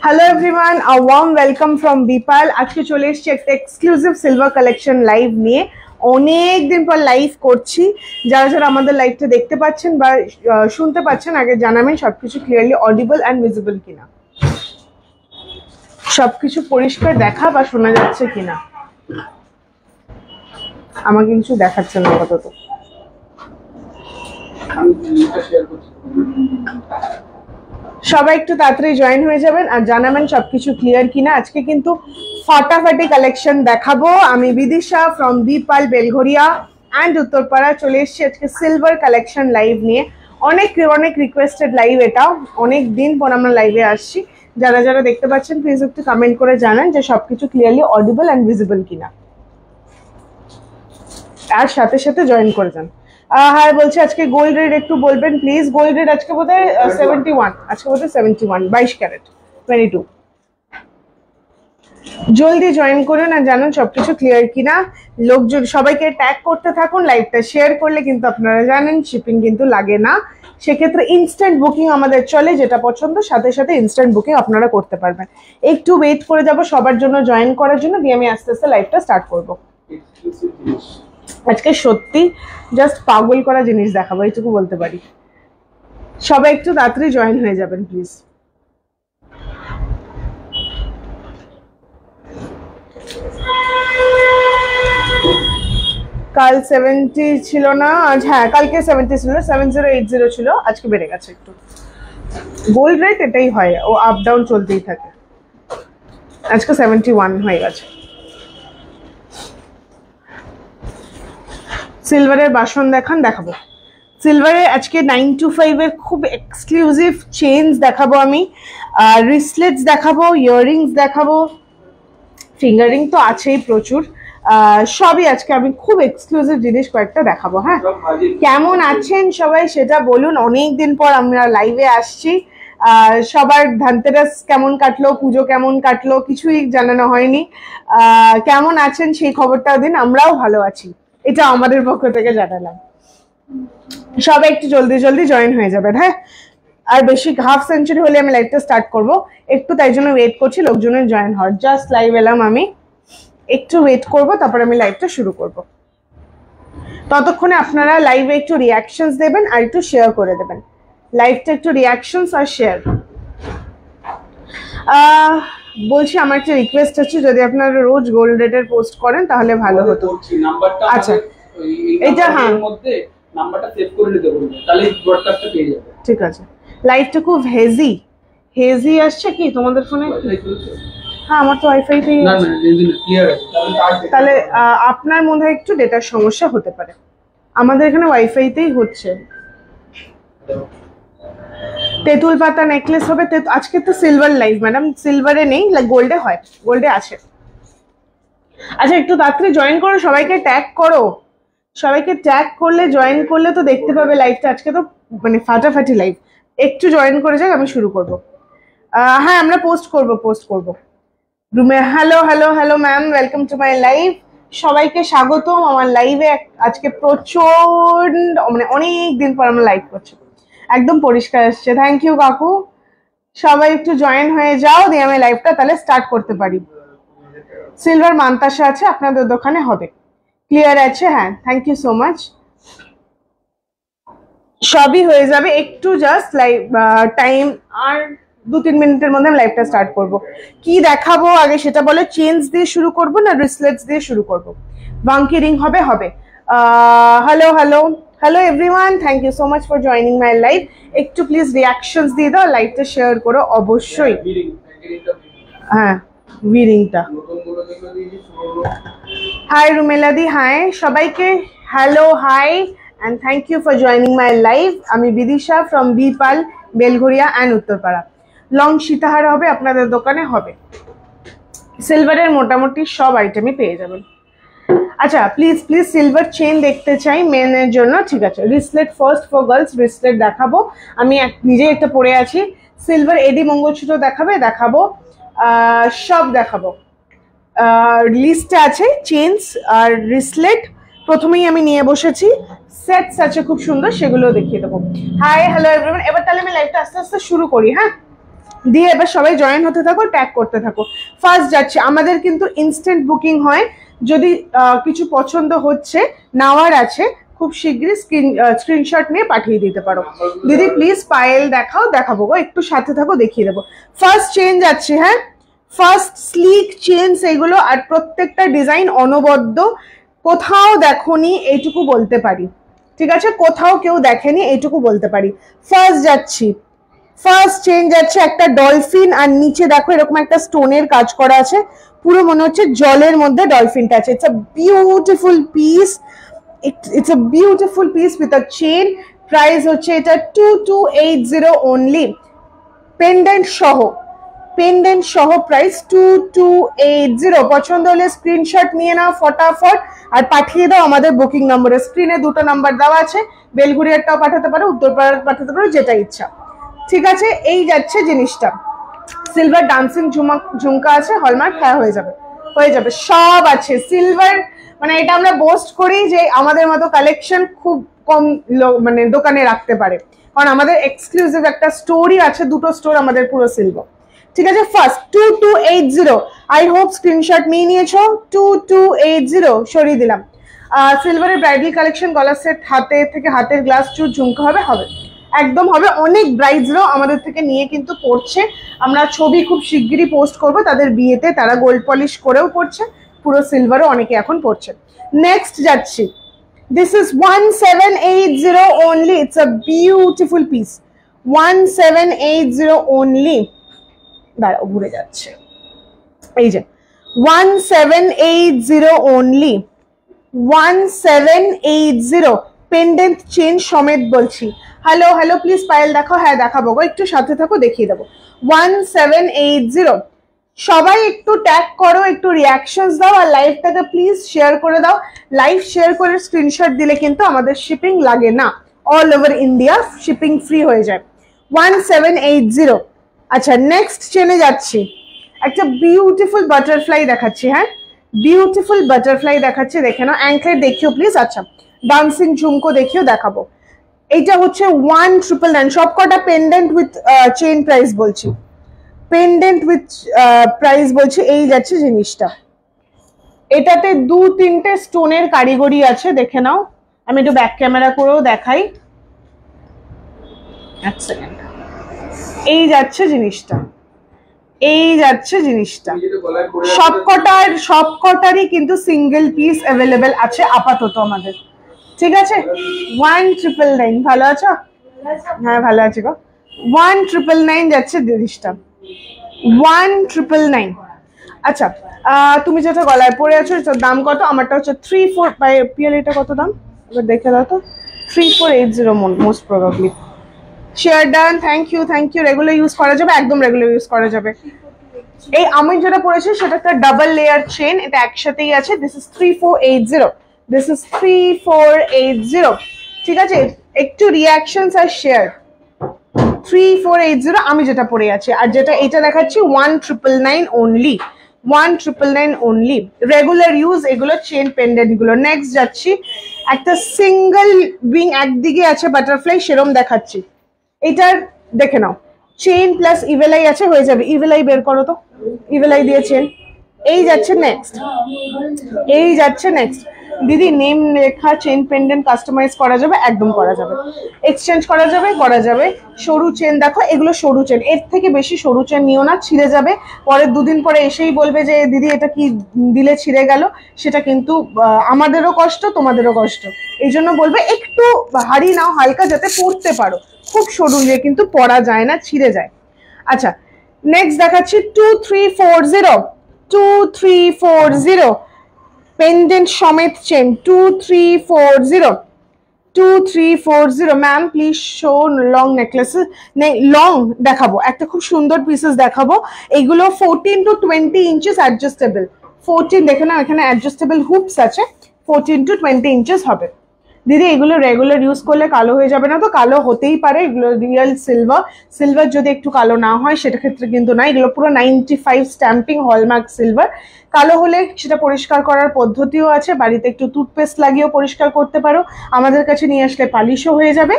Hello everyone, a warm welcome from Bipal. আজকে চলে এসেছি একটা এক্সক্লুসিভ সিলভার কালেকশন লাইভ নিয়ে। অনেক দিন পর লাইভ করছি। যারা যারা আমাদের লাইভটা দেখতে পাচ্ছেন বা শুনতে পাচ্ছেন আগে জানাবেন সবকিছু ক্লিয়ারলি অডিবল অ্যান্ড ভিজিবল কিনা, সবকিছু পরিষ্কার দেখা বা শোনা যাচ্ছে কিনা। আমাকে কিছু দেখাচ্ছে না আপাতত। সবাই একটু তাড়াতাড়ি জয়েন হয়ে যাবেন আর জানাবেন সবকিছু ক্লিয়ার কিনা। আজকে কিন্তু ফাটাফাটি কালেকশন দেখাবো। আমি বিদিশা ফ্রম বিপাল বেলঘরিয়া অ্যান্ড উত্তরপাড়া চলে এসেছি আজকে সিলভার কালেকশন লাইভ নিয়ে। অনেক রিকোয়েস্টেড লাইভ, এটা অনেক দিন পর আমরা লাইভে আসছি। যারা যারা দেখতে পাচ্ছেন প্লিজ একটু কমেন্ট করে জানান যে সবকিছু ক্লিয়ারলি অডিবল অ্যান্ড ভিজিবল কিনা, আর সাথে সাথে জয়েন করে যান। হ্যাঁ বলছি আজকে গোল্ড রেট একটু বলবেন প্লিজ। গোল্ড রেট আজকে বোধহয় 71, আজকে বোধহয় 71, 22 ক্যারেট 22। জলদি জয়েন করুন আর জানুন সবকিছু ক্লিয়ার কিনা। লোকজন সবাইকে ট্যাগ করতে থাকুন, লাইভটা শেয়ার করলে কিন্তু আপনারা জানেন শিপিং কিন্তু লাগে না। সেক্ষেত্রে ইনস্ট্যান্ট বুকিং আমাদের চলে, যেটা পছন্দ সাথে সাথে ইনস্ট্যান্ট বুকিং আপনারা করতে পারবেন। একটু ওয়েট করে যাব সবার জন্য জয়েন করার জন্য, দিয়ে আমি আস্তে আস্তে লাইভটা স্টার্ট করবো। আজকে সত্যি জাস্ট পাগল করা জিনিস দেখাবো, এইটুকু বলতে পারি। সবাই একটু তাড়াতাড়ি জয়েন হয়ে যাবেন প্লিজ। কাল 70 ছিল না, আজ হ্যাঁ কালকে 70 ছিল, 7080 ছিল, আজকে বেড়ে গেছে একটু। গোল্ড রেট এটাই হয়, ও আপ ডাউন চলতেই থাকে। আজকে 71 হয়ে গেছে। সিলভারের বাসন দেখাবো। সিলভারের আজকে 925 এর খুব এক্সক্লুসিভ চেইনস দেখাবো আমি, রিসলেটস দেখাবো, ইয়াররিংস দেখাবো, ফিঙ্গারিং তো আছেই প্রচুর। সবই আজকে আমি খুব এক্সক্লুসিভ জিনিস কয়েকটা দেখাবো। হ্যাঁ, কেমন আছেন সবাই সেটা বলুন। অনেক দিন পর আমরা লাইভে আসছি। সবার ধনতেরাস কেমন কাটলো, পুজো কেমন কাটলো কিছুই জানানো হয়নি। কেমন আছেন সেই খবরটাও দিন। আমরাও ভালো আছি, এটা আমাদের পক্ষ থেকে জানালাম। সবাই একটু জলদি জলদি জয়েন হয়ে যাবেন। হ্যাঁ, আর বেশি হাফ সেঞ্চুরি হলে আমি লাইভটা স্টার্ট করবো একটু, তাই জন্য ওয়েট করছি লোকজনের জয়েন হওয়ার। জাস্ট লাইভ এলাম, আমি একটু ওয়েট করবো, তারপর আমি লাইভটা শুরু করব। ততক্ষণে আপনারা লাইভে একটু রিয়াকশনস দেবেন আর একটু শেয়ার করে দেবেন। লাইভটা একটু রিয়াকশনস আর শেয়ার। বলছি আমার একটা রিকোয়েস্ট আছে, যদি আপনারা রোজ গোল্ড রেটের পোস্ট করেন তাহলে ভালো হতো। আচ্ছা এটা হ্যাঁ নাম্বারটা সেভ করে নিতে বলুন, তাহলে ব্রডকাস্টটা পেয়ে যাবে। ঠিক আছে। লাইভটা খুব হেজি আসছে কি তোমাদের ফোনে? হ্যাঁ আমার তো ওয়াইফাইতেই না, ক্লিয়ার আছে। তাহলে আপনার মনে হয় একটু ডেটার সমস্যা হতে পারে। আমাদের এখানে ওয়াইফাইতেই হচ্ছে। তেঁতুল পাতা নেকলেস হবে। আজকে তো সিলভার লাইভ ম্যাডাম, সিলভারে নেই, গোল্ডে হয়, গোল্ডে আছে। আচ্ছা একটু তাড়াতাড়ি জয়েন করো, সবাইকে ট্যাগ করো। সবাইকে ট্যাগ করলে জয়েন করলে তো দেখতে পাবে লাইভটা। আজকে তো মানে ফাটাফাটি লাইভ। একটু জয়েন করে যাক, আমি শুরু করব। হ্যাঁ আমরা পোস্ট করব রুমে। Hello ma'am, welcome to my live. সবাইকে স্বাগতম আমার লাইভে। আজকে প্রচন্ড মানে অনেক দিন পর আমরা লাইভ করছি, একদম পরিষ্কার আসছে। থ্যাংক ইউ কাকু। সবাই একটু জয়েন হয়ে যাও, দিয়ে আমি লাইভটা তাহলে স্টার্ট করতে পারি। সিলভার মান্তাসা আছে আপনাদের দোকানে, হবে ক্লিয়ার আছে? হ্যাঁ থ্যাংক ইউ সো মাচ। সবই হয়ে যাবে, একটু জাস্ট লাইভ টাইম, আর 2-3 মিনিটের মধ্যে আমি লাইভটা স্টার্ট করব। কি দেখাবো আগে সেটা বলে। চেইনস দিয়ে শুরু করব না রিসলেটস দিয়ে শুরু করব? বাঙ্কি রিং হবে? Hello everyone, thank you so much for joining my live. একটু প্লিজ রিয়াকশনস দিয়ে দাও, লাইভটা শেয়ার করো অবশ্যই। হ্যাঁ উইরিংটা। হাই রুমেলাদি, হাই সবাইকে। Hello hi and thank you for joining my live. আমি Bidisha from বিপাল Belgharia and Uttarpara. Long সীতাহার হবে আপনাদের দোকানে, হবে। সিলভারের মোটামুটি সব আইটেমই পেয়ে যাবেন। আচ্ছা প্লিজ সিলভার চেইন দেখতে চাই মেনের জন্য। ঠিক আছে, রিসলেট ফার্স্ট ফর গার্লস। রিসলেট দেখাবো, আমি নিজে একটা পরে আছি। সিলভার এডি মঙ্গলসূত্র দেখাবো, সব দেখাবো। লিস্টে আছে চেইনস আর রিসলেট। প্রথমেই আমি নিয়ে বসেছি সেটস আছে খুব সুন্দর, সেগুলো দেখিয়ে দেবো। Hi hello everyone. এবার তাহলে আমি লাইভটা আস্তে আস্তে শুরু করি। হ্যাঁ দিয়ে এবার সবাই জয়েন হতে থাকো, ট্যাগ করতে থাকো। ফার্স্ট যাচ্ছে, আমাদের কিন্তু ইনস্ট্যান্ট বুকিং হয়, যদি কিছু পছন্দ হচ্ছে নেওয়ার আছে খুব শীঘ্রই স্ক্রিনশট নিয়ে পাঠিয়ে দিতে পারো। দিদি প্লিজ পায়েল দেখাও, দেখাবো গো, একটু সাথে থাকো, দেখিয়ে দেবো। ফার্স্ট চেন যাচ্ছে, হ্যাঁ ফার্স্ট স্লিক চেন এগুলো, আর প্রত্যেকটা ডিজাইন অনবদ্য, কোথাও দেখোনি এইটুকু বলতে পারি, ঠিক আছে, কোথাও কেউ দেখেনি এইটুকু বলতে পারি। ফার্স্ট যাচ্ছি, ফার্স্ট চেন যাচ্ছে একটা ডলফিন, আর নিচে দেখো এরকম একটা স্টোনের কাজ করা আছে, পুরো মনে হচ্ছে জলের মধ্যে ডলফিনটা আছে। It's a beautiful piece, it's a beautiful piece with a chain. Price হচ্ছে এটা 2280 অনলি, পেন্ডেন্ট সহ, পেন্ডেন্ট সহ প্রাইস 2280। পছন্দ হলে স্ক্রিনশট নিয়ে নাও ফটাফট আর পাঠিয়ে দাও আমাদের বুকিং নম্বরে। স্ক্রিনে দুটো নাম্বার দেওয়া আছে, বেলঘুরিয়ারটাও পাঠাতে পারো, উত্তরপাড়ার পাঠাতে পারো, যেটা ইচ্ছা, ঠিক আছে। এই যাচ্ছে জিনিসটা, সিলভার ডান্সিং ঝুমকা আছে, হলমার্ক, হ্যাঁ হয়ে যাবে, হয়ে যাবে, সব আছে সিলভার। মানে এটা আমরা বোস্ট করি যে আমাদের মতো কালেকশন খুব কম মানে দোকানে রাখতে পারে, কারণ আমাদের এক্সক্লুসিভ একটা স্টোরই আছে, দুটো স্টোর আমাদের পুরো সিলভার, ঠিক আছে। ফার্স্ট 2280, আই হোপ স্ক্রিনশট নিয়ে নিয়েছো। 2280 সরিয়ে দিলাম। সিলভারের ব্রাইডাল কালেকশন, গলার সেট, হাতে থেকে হাতের গ্লাস, চুর, ঝুমকা হবে, হবে একদম হবে। অনেক ব্রাইডসরাও আমাদের থেকে নিয়ে কিন্তু পড়ছে, আমরা ছবি খুব শিগগিরই পোস্ট করব তাদের বিয়েতে, তারা গোল্ড পলিশ করেও পড়ছে, পুরো সিলভারও অনেকে এখন পড়ছে। নেক্সট যাচ্ছি, this is 1780 only, it's a beautiful piece, 1780 only. দাঁড়াও ঘুরে যাচ্ছে, এই যে 1780 অনলি, 1780 পেন্ডেন্ট চেন সমেত বলছি। হ্যালো হ্যালো প্লিজ পায়েল দেখাও, হ্যাঁ দেখাবো গো, একটু সাথে থাকো, দেখিয়ে দেবো। 1780, সবাই একটু ট্যাগ করো, একটু রিয়াকশনস দাও, আর লাইভটাকে প্লিজ শেয়ার করে দাও। লাইভ শেয়ার করে স্ক্রিনশট দিলে কিন্তু আমাদের শিপিং লাগে না, all over India shipping free হয়ে যায়। 1780। আচ্ছা নেক্সট চেনে যাচ্ছি, একটা বিউটিফুল বাটারফ্লাই দেখাচ্ছি, হ্যাঁ বিউটিফুল বাটারফ্লাই দেখাচ্ছি, দেখে নাও, অ্যাঙ্কলেট দেখিও প্লিজ। আচ্ছা ডান্সিং ঝুমকো দেখিও, দেখাবো। এইটা হচ্ছে 1999, সবকটা পেন্ডেন্ট উইথ চেইন প্রাইস বলছি, পেন্ডেন্ট উইথ প্রাইস বলছি। এই যাচ্ছে জিনিসটা, এটাতে 2-3টে স্টোনের কারিগরি আছে, দেখে নাও, আমি একটু ব্যাক ক্যামেরা করেও দেখাই, এক সেকেন্ড। এই যাচ্ছে জিনিসটা, এই যাচ্ছে জিনিসটা, সবকটারই কিন্তু সিঙ্গেল পিস অ্যাভেলেবেল আছে আপাতত আমাদের, ঠিক আছে। 1999, ভালো আছো? হ্যাঁ ভালো আছি গো। 1999 যাচ্ছে জিনিসটা, 1999। আচ্ছা তুমি যেটা গলায় পরে আছো এটার দাম কত? আমারটা হচ্ছে 34 বাই পিএল, এটা কত দাম এবার দেখে দাও তো। 3480 most probably. Share done, thank you thank you. Regular use করা যাবে, একদম রেগুলার ইউজ করা যাবে। এই আমি যেটা পরেছি সেটা একটা ডাবল লেয়ার চেন, এটা একসাথেই আছে। দিস ইজ 3480, দিস ইজ 3480, ঠিক আছে। একটু রিয়াকশনস আর শেয়ার। 3480 আমি যেটা পরে আছি, আর যেটা এটা দেখাচ্ছি 1999 অনলি, 1999 অনলি, রেগুলার ইউজ এগুলো চেন পেন্ডেন্ট গুলো। নেক্সট যাচ্ছি, একটা সিঙ্গেল উইং একদিকে আছে বাটারফ্লাই, সেরম দেখাচ্ছি। এটার দেখে নাও, চেন প্লাস ইভেলাই আছে, হয়ে যাবে। ইভেলাই বের করো তো, ইভেলাই দিয়ে চেন। এই যাচ্ছে নেক্সট, এই যাচ্ছে নেক্সট। দিদি নেম লেখা চেন পেন্ডেন্ট কাস্টমাইজ করা যাবে, একদম করা যাবে, এক্সচেঞ্জ করা যাবে, করা যাবে। সরু চেন দেখো, এগুলো সরু চেন, এর থেকে বেশি সরু চেন নিও না, ছিঁড়ে যাবে। পরে দুদিন পরে এসেই বলবে যে দিদি এটা কি দিলে ছিঁড়ে গেল, সেটা কিন্তু আমাদেরও কষ্ট তোমাদেরও কষ্ট। এই জন্য বলবে একটু ভারী নাও, হালকা, যাতে পরতে পারো। খুব সরু নিয়ে কিন্তু পরা যায় না, ছিঁড়ে যায়। আচ্ছা নেক্সট দেখাচ্ছি 2340, 2340 পেন্ডেন্ট সমেত chain, 2340, 2340। Ma'am please show long necklaces, long দেখাবো, একটা খুব সুন্দর পিসেস দেখাবো। এগুলো 14 to 20 ইঞ্চেস অ্যাডজাস্টেবল। 14 দেখে না, এখানে অ্যাডজাস্টেবল হুপস আছে, 14 to 20 ইঞ্চেস হবে। দিদি এগুলো রেগুলার ইউজ করলে কালো হয়ে যাবে না তো? কালো হতেই পারে, এগুলো রিয়েল সিলভার। সিলভার যদি একটু কালো না হয় সেটা ক্ষেত্রে কিন্তু না, এগুলো পুরো 95 স্ট্যাম্পিং হলমার্ক সিলভার। কালো হলে সেটা পরিষ্কার করার পদ্ধতিও আছে, বাড়িতে একটু টুথপেস্ট লাগিয়েও পরিষ্কার করতে পারো, আমাদের কাছে নিয়ে আসলে পালিশও হয়ে যাবে।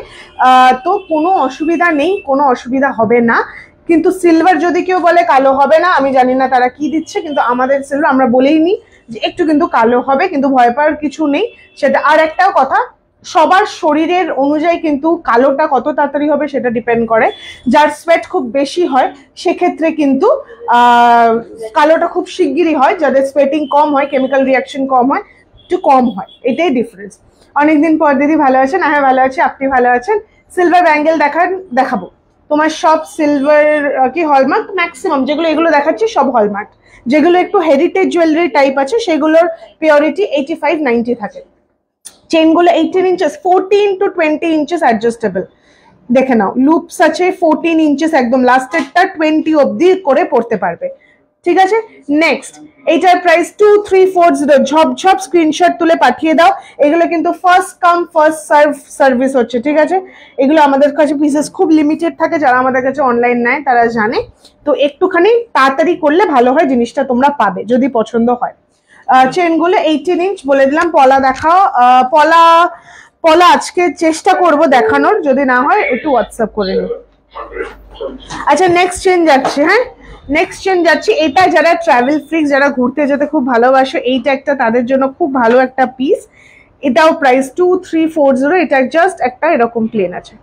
তো কোনো অসুবিধা নেই, কোনো অসুবিধা হবে না। কিন্তু সিলভার যদি কেউ বলে কালো হবে না, আমি জানি না তারা কি দিচ্ছে, কিন্তু আমাদের সিলভার আমরা বলেই নি যে একটু কিন্তু কালো হবে, কিন্তু ভয় পাওয়ার কিছু নেই সেটা। আর একটাও কথা, সবার শরীরের অনুযায়ী কিন্তু কালোটা কত তাড়াতাড়ি হবে সেটা ডিপেন্ড করে। যার সোয়েট খুব বেশি হয় সেক্ষেত্রে কিন্তু কালোটা খুব শিগগিরই হয়, যাদের সোয়েটিং কম হয়, কেমিক্যাল রিয়াকশন কম হয়, একটু কম হয়, এটাই ডিফারেন্স। অনেকদিন পর দিদি ভালো আছেন? হ্যাঁ ভালো আছি, আপনি ভালো আছেন? সিলভার ব্যাঙ্গেল দেখাবো তোমার সব সিলভার কি হলমার্ক, ম্যাক্সিমাম যেগুলো এগুলো দেখাচ্ছি সব হলমার্ক। যেগুলো একটু হেরিটেজ জুয়েলারি টাইপ আছে সেগুলোর পিওরিটি 85-90 থাকে। চেনগুলো 18 ইঞ্চেস, 14 to 20 ইঞ্চেস অ্যাডজাস্টেবল। দেখে নাও লুপস আছে 14 ইঞ্চেস, একদম লাস্টেরটা 20 অবধি করে পড়তে পারবে। ঠিক আছে, নেক্সট এইটার প্রাইস 2340। ঝপঝপ স্ক্রিনশট তুলে পাঠিয়ে দাও। এগুলো কিন্তু first come first serve service হচ্ছে, ঠিক আছে? এগুলো আমাদের কাছে পিসেস খুব লিমিটেড থাকে, যারা আমাদের কাছে অনলাইন নেয় তারা জানে। তো একটুখানি তাড়াতাড়ি করলে ভালো হয়, জিনিসটা তোমরা পাবে যদি পছন্দ হয়। চেনগুলো 18 ইঞ্চ বলে দিলাম। পলা দেখাও। পলা আজকে চেষ্টা করব দেখানোর, যদি না হয় একটু হোয়াটসঅ্যাপ করে নিও। আচ্ছা নেক্সট চেন যাচ্ছে। হ্যাঁ নেক্সট চেন যাচ্ছে। এটা যারা ট্রাভেল ফ্রিক্স, যারা ঘুরতে যেতে খুব ভালোবাসো, এইটা একটা তাদের জন্য খুব ভালো একটা পিস। এটাও প্রাইস 2340। এটা জাস্ট একটা এরকম প্লেন আছে,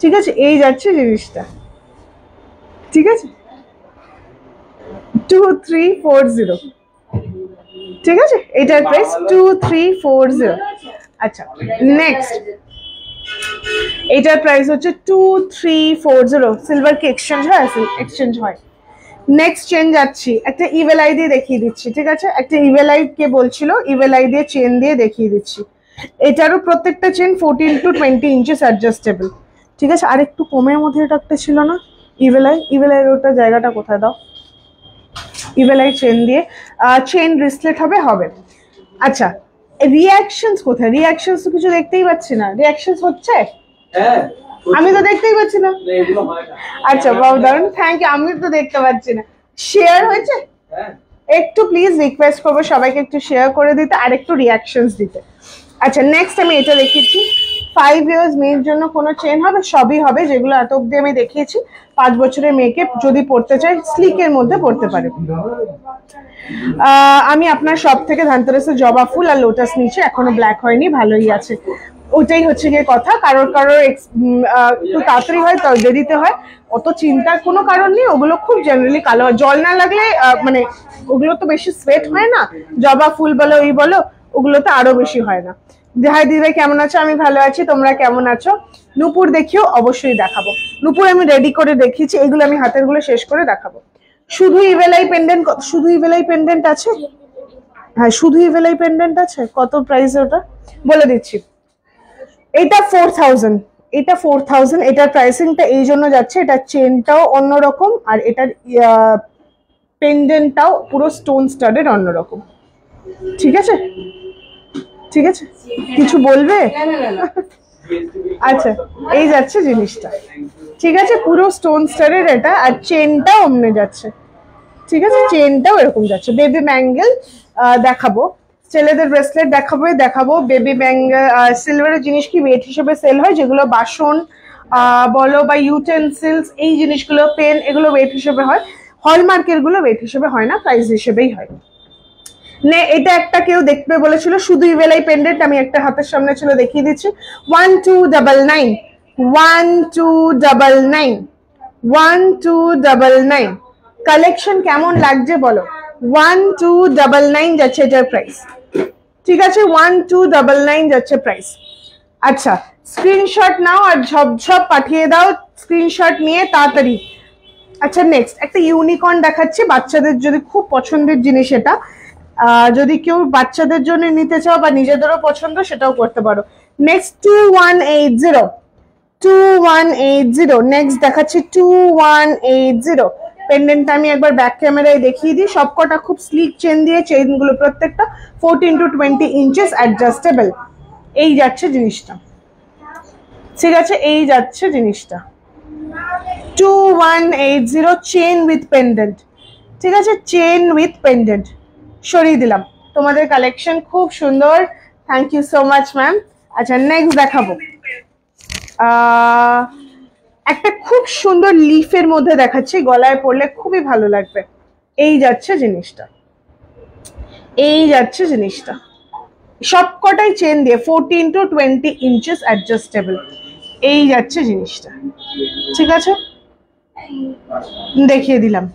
ঠিক আছে? এই যাচ্ছে জিনিসটা, ঠিক আছে? 2340, ঠিক আছে? এটার প্রাইস 2340। আচ্ছা নেক্সট এটার প্রাইস হচ্ছে 2340। সিলভার কি এক্সচেঞ্জ হয়? এক্সচেঞ্জ হয়। নেক্সট চেন যাচ্ছি, একটা ইভেল আই দিয়ে দেখিয়ে দিচ্ছি, ঠিক আছে? একটা ইভেল আই কে বলছিল, ইভেল আই দিয়ে চেন দিয়ে দেখিয়ে দিচ্ছি। এটারও প্রত্যেকটা চেন 14 to 20 ইঞ্চেস অ্যাডজাস্টেবল, ঠিক আছে? আর একটু কমের মধ্যে এটা একটা ছিল না ইভেল আই, ওটা জায়গাটা কোথায় দাও? ইভেল আই চেন দিয়ে চেন রিসলেট হবে। আচ্ছা রিঅ্যাকশনস কোথায়? রিঅ্যাকশনস তো কিছু দেখতেই পাচ্ছি না। রিঅ্যাকশনস হচ্ছে? হ্যাঁ আমি তো দেখতেই পাচ্ছি না। আচ্ছা বাবু দারুন, থ্যাংক ইউ। আমি তো দেখতে পাচ্ছি না। শেয়ার হয়েছে? একটু প্লিজ রিকোয়েস্ট করবো সবাইকে একটু শেয়ার করে দিতে আর একটু রিঅ্যাকশনস দিতে। আচ্ছা নেক্সট আমি এটা দেখিয়েছি। 5 ইয়ার্স মেয়ের জন্য কোনো চেন হবে? সবই হবে, যেগুলো এত অব্দি আমি দেখিয়েছি। 5 বছরের মেয়েকে যদি পড়তে চাই স্লিকের মধ্যে পড়তে পারে। আমি আপনার সব থেকে ধানতেরাসের জবা ফুল আর লোটাস নিচে, এখনো ব্ল্যাক হয়নি, ভালোই আছে। ওটাই হচ্ছে গিয়ে কথা। কারোর একটু তাড়াতাড়ি হয়, তো দেরিতে হয়, অত চিন্তার কোনো কারণ নেই। ওগুলো খুব জেনারেলি কালো হয়, জল না লাগলে, মানে ওগুলো তো বেশি সোয়েট হয় না। জবা ফুল বলো ওই বলো, ওগুলো তো আরো বেশি হয় না। হাই দিদি কেমন আছো? আমি ভালো আছি, তোমরা কেমন আছো? নূপুর দেখিও, অবশ্যই দেখাবো। নূপুর আমি রেডি করে দেখিয়েছি, এগুলো আমি হাতের গুলো শেষ করে দেখাবো। শুধু ইভেলাই পেন্ডেন্ট, শুধু ইভেলাই পেন্ডেন্ট আছে? হ্যাঁ শুধু ইভেলাই পেন্ডেন্ট আছে। কত প্রাইস ওটা বলে দিচ্ছি। এটা 4000, এটা 4000। এটার প্রাইসিংটা এই জন্য যাচ্ছে, এটা চেনটাও অন্যরকম আর এটার পেন্ডেন্টটাও পুরো স্টোন স্টাডেড অন্যরকম, ঠিক আছে? ঠিক আছে, কিছু বলবে? আচ্ছা এই যাচ্ছে জিনিসটা, ঠিক আছে? পুরো স্টোন স্টাডেড এটা, আর চেনটাও অমনে যাচ্ছে, ঠিক আছে? চেনটাও এরকম যাচ্ছে। বেবি ব্যাঙ্গেল দেখাবো, ছেলেদের ব্রেসলেট দেখাবো। বেবি ব্যাঙ্গেল সিলভারের জিনিস কি ওয়েট হিসেবে সেল হয়, যেগুলো বাসন বলো বা ইউটেন্সিলস, এই জিনিসগুলো পেন, এগুলো ওয়েট হিসেবে হয়। হলমার্কের গুলো ওয়েট হিসেবে হয় না, প্রাইস হিসেবেই হয়। নে এটা একটা কেউ দেখবে বলেছিল, শুধু ইভেলাই পেন্ডেন্ট, আমি একটা হাতের সামনে ছিল দেখিয়ে দিচ্ছি। 1299, 1299, 1299। কালেকশন কেমন লাগছে বলো? 1299 যাচ্ছে এটার প্রাইস, ঠিক আছে? 1299 যাচ্ছে প্রাইস। আচ্ছা স্ক্রিনশট নাও আর ঝপঝপ পাঠিয়ে দাও, স্ক্রিনশট নিয়ে তাড়াতাড়ি। আচ্ছা নেক্সট একটা ইউনিকর্ন দেখাচ্ছি, বাচ্চাদের যদি খুব পছন্দের জিনিস এটা। যদি কেউ বাচ্চাদের জন্য নিতে চাও বা নিজেদেরও পছন্দ, সেটাও করতে পারো। নেক্সট 2180, 2180। নেক্সট দেখাচ্ছি 2180। পেন্ডেন্টটা আমি একবার ব্যাক ক্যামেরায় দেখিয়ে দিই। সবকটা খুব স্লিক চেন দিয়ে, চেনগুলো প্রত্যেকটা 14 to 20 ইঞ্চেস অ্যাডজাস্টেবল। এই যাচ্ছে জিনিসটা, ঠিক আছে? এই যাচ্ছে জিনিসটা 2180, চেন উইথ পেন্ডেন্ট, ঠিক আছে? চেন উইথ পেন্ডেন্ট সরিয়ে দিলাম। তোমাদের কালেকশন খুব সুন্দর, thank you so much ma'am. আচ্ছা নেক্সট দেখাবো একটা খুব সুন্দর লিফের মধ্যে দেখাচ্ছি, গলায় পরলে খুবই ভালো লাগবে। এই যাচ্ছে জিনিসটা, এই যাচ্ছে জিনিসটা, সবকটাই চেন দিয়ে 14 to 20 ইঞ্চেস অ্যাডজাস্টেবল। এই যাচ্ছে জিনিসটা, ঠিক আছে, দেখিয়ে দিলাম।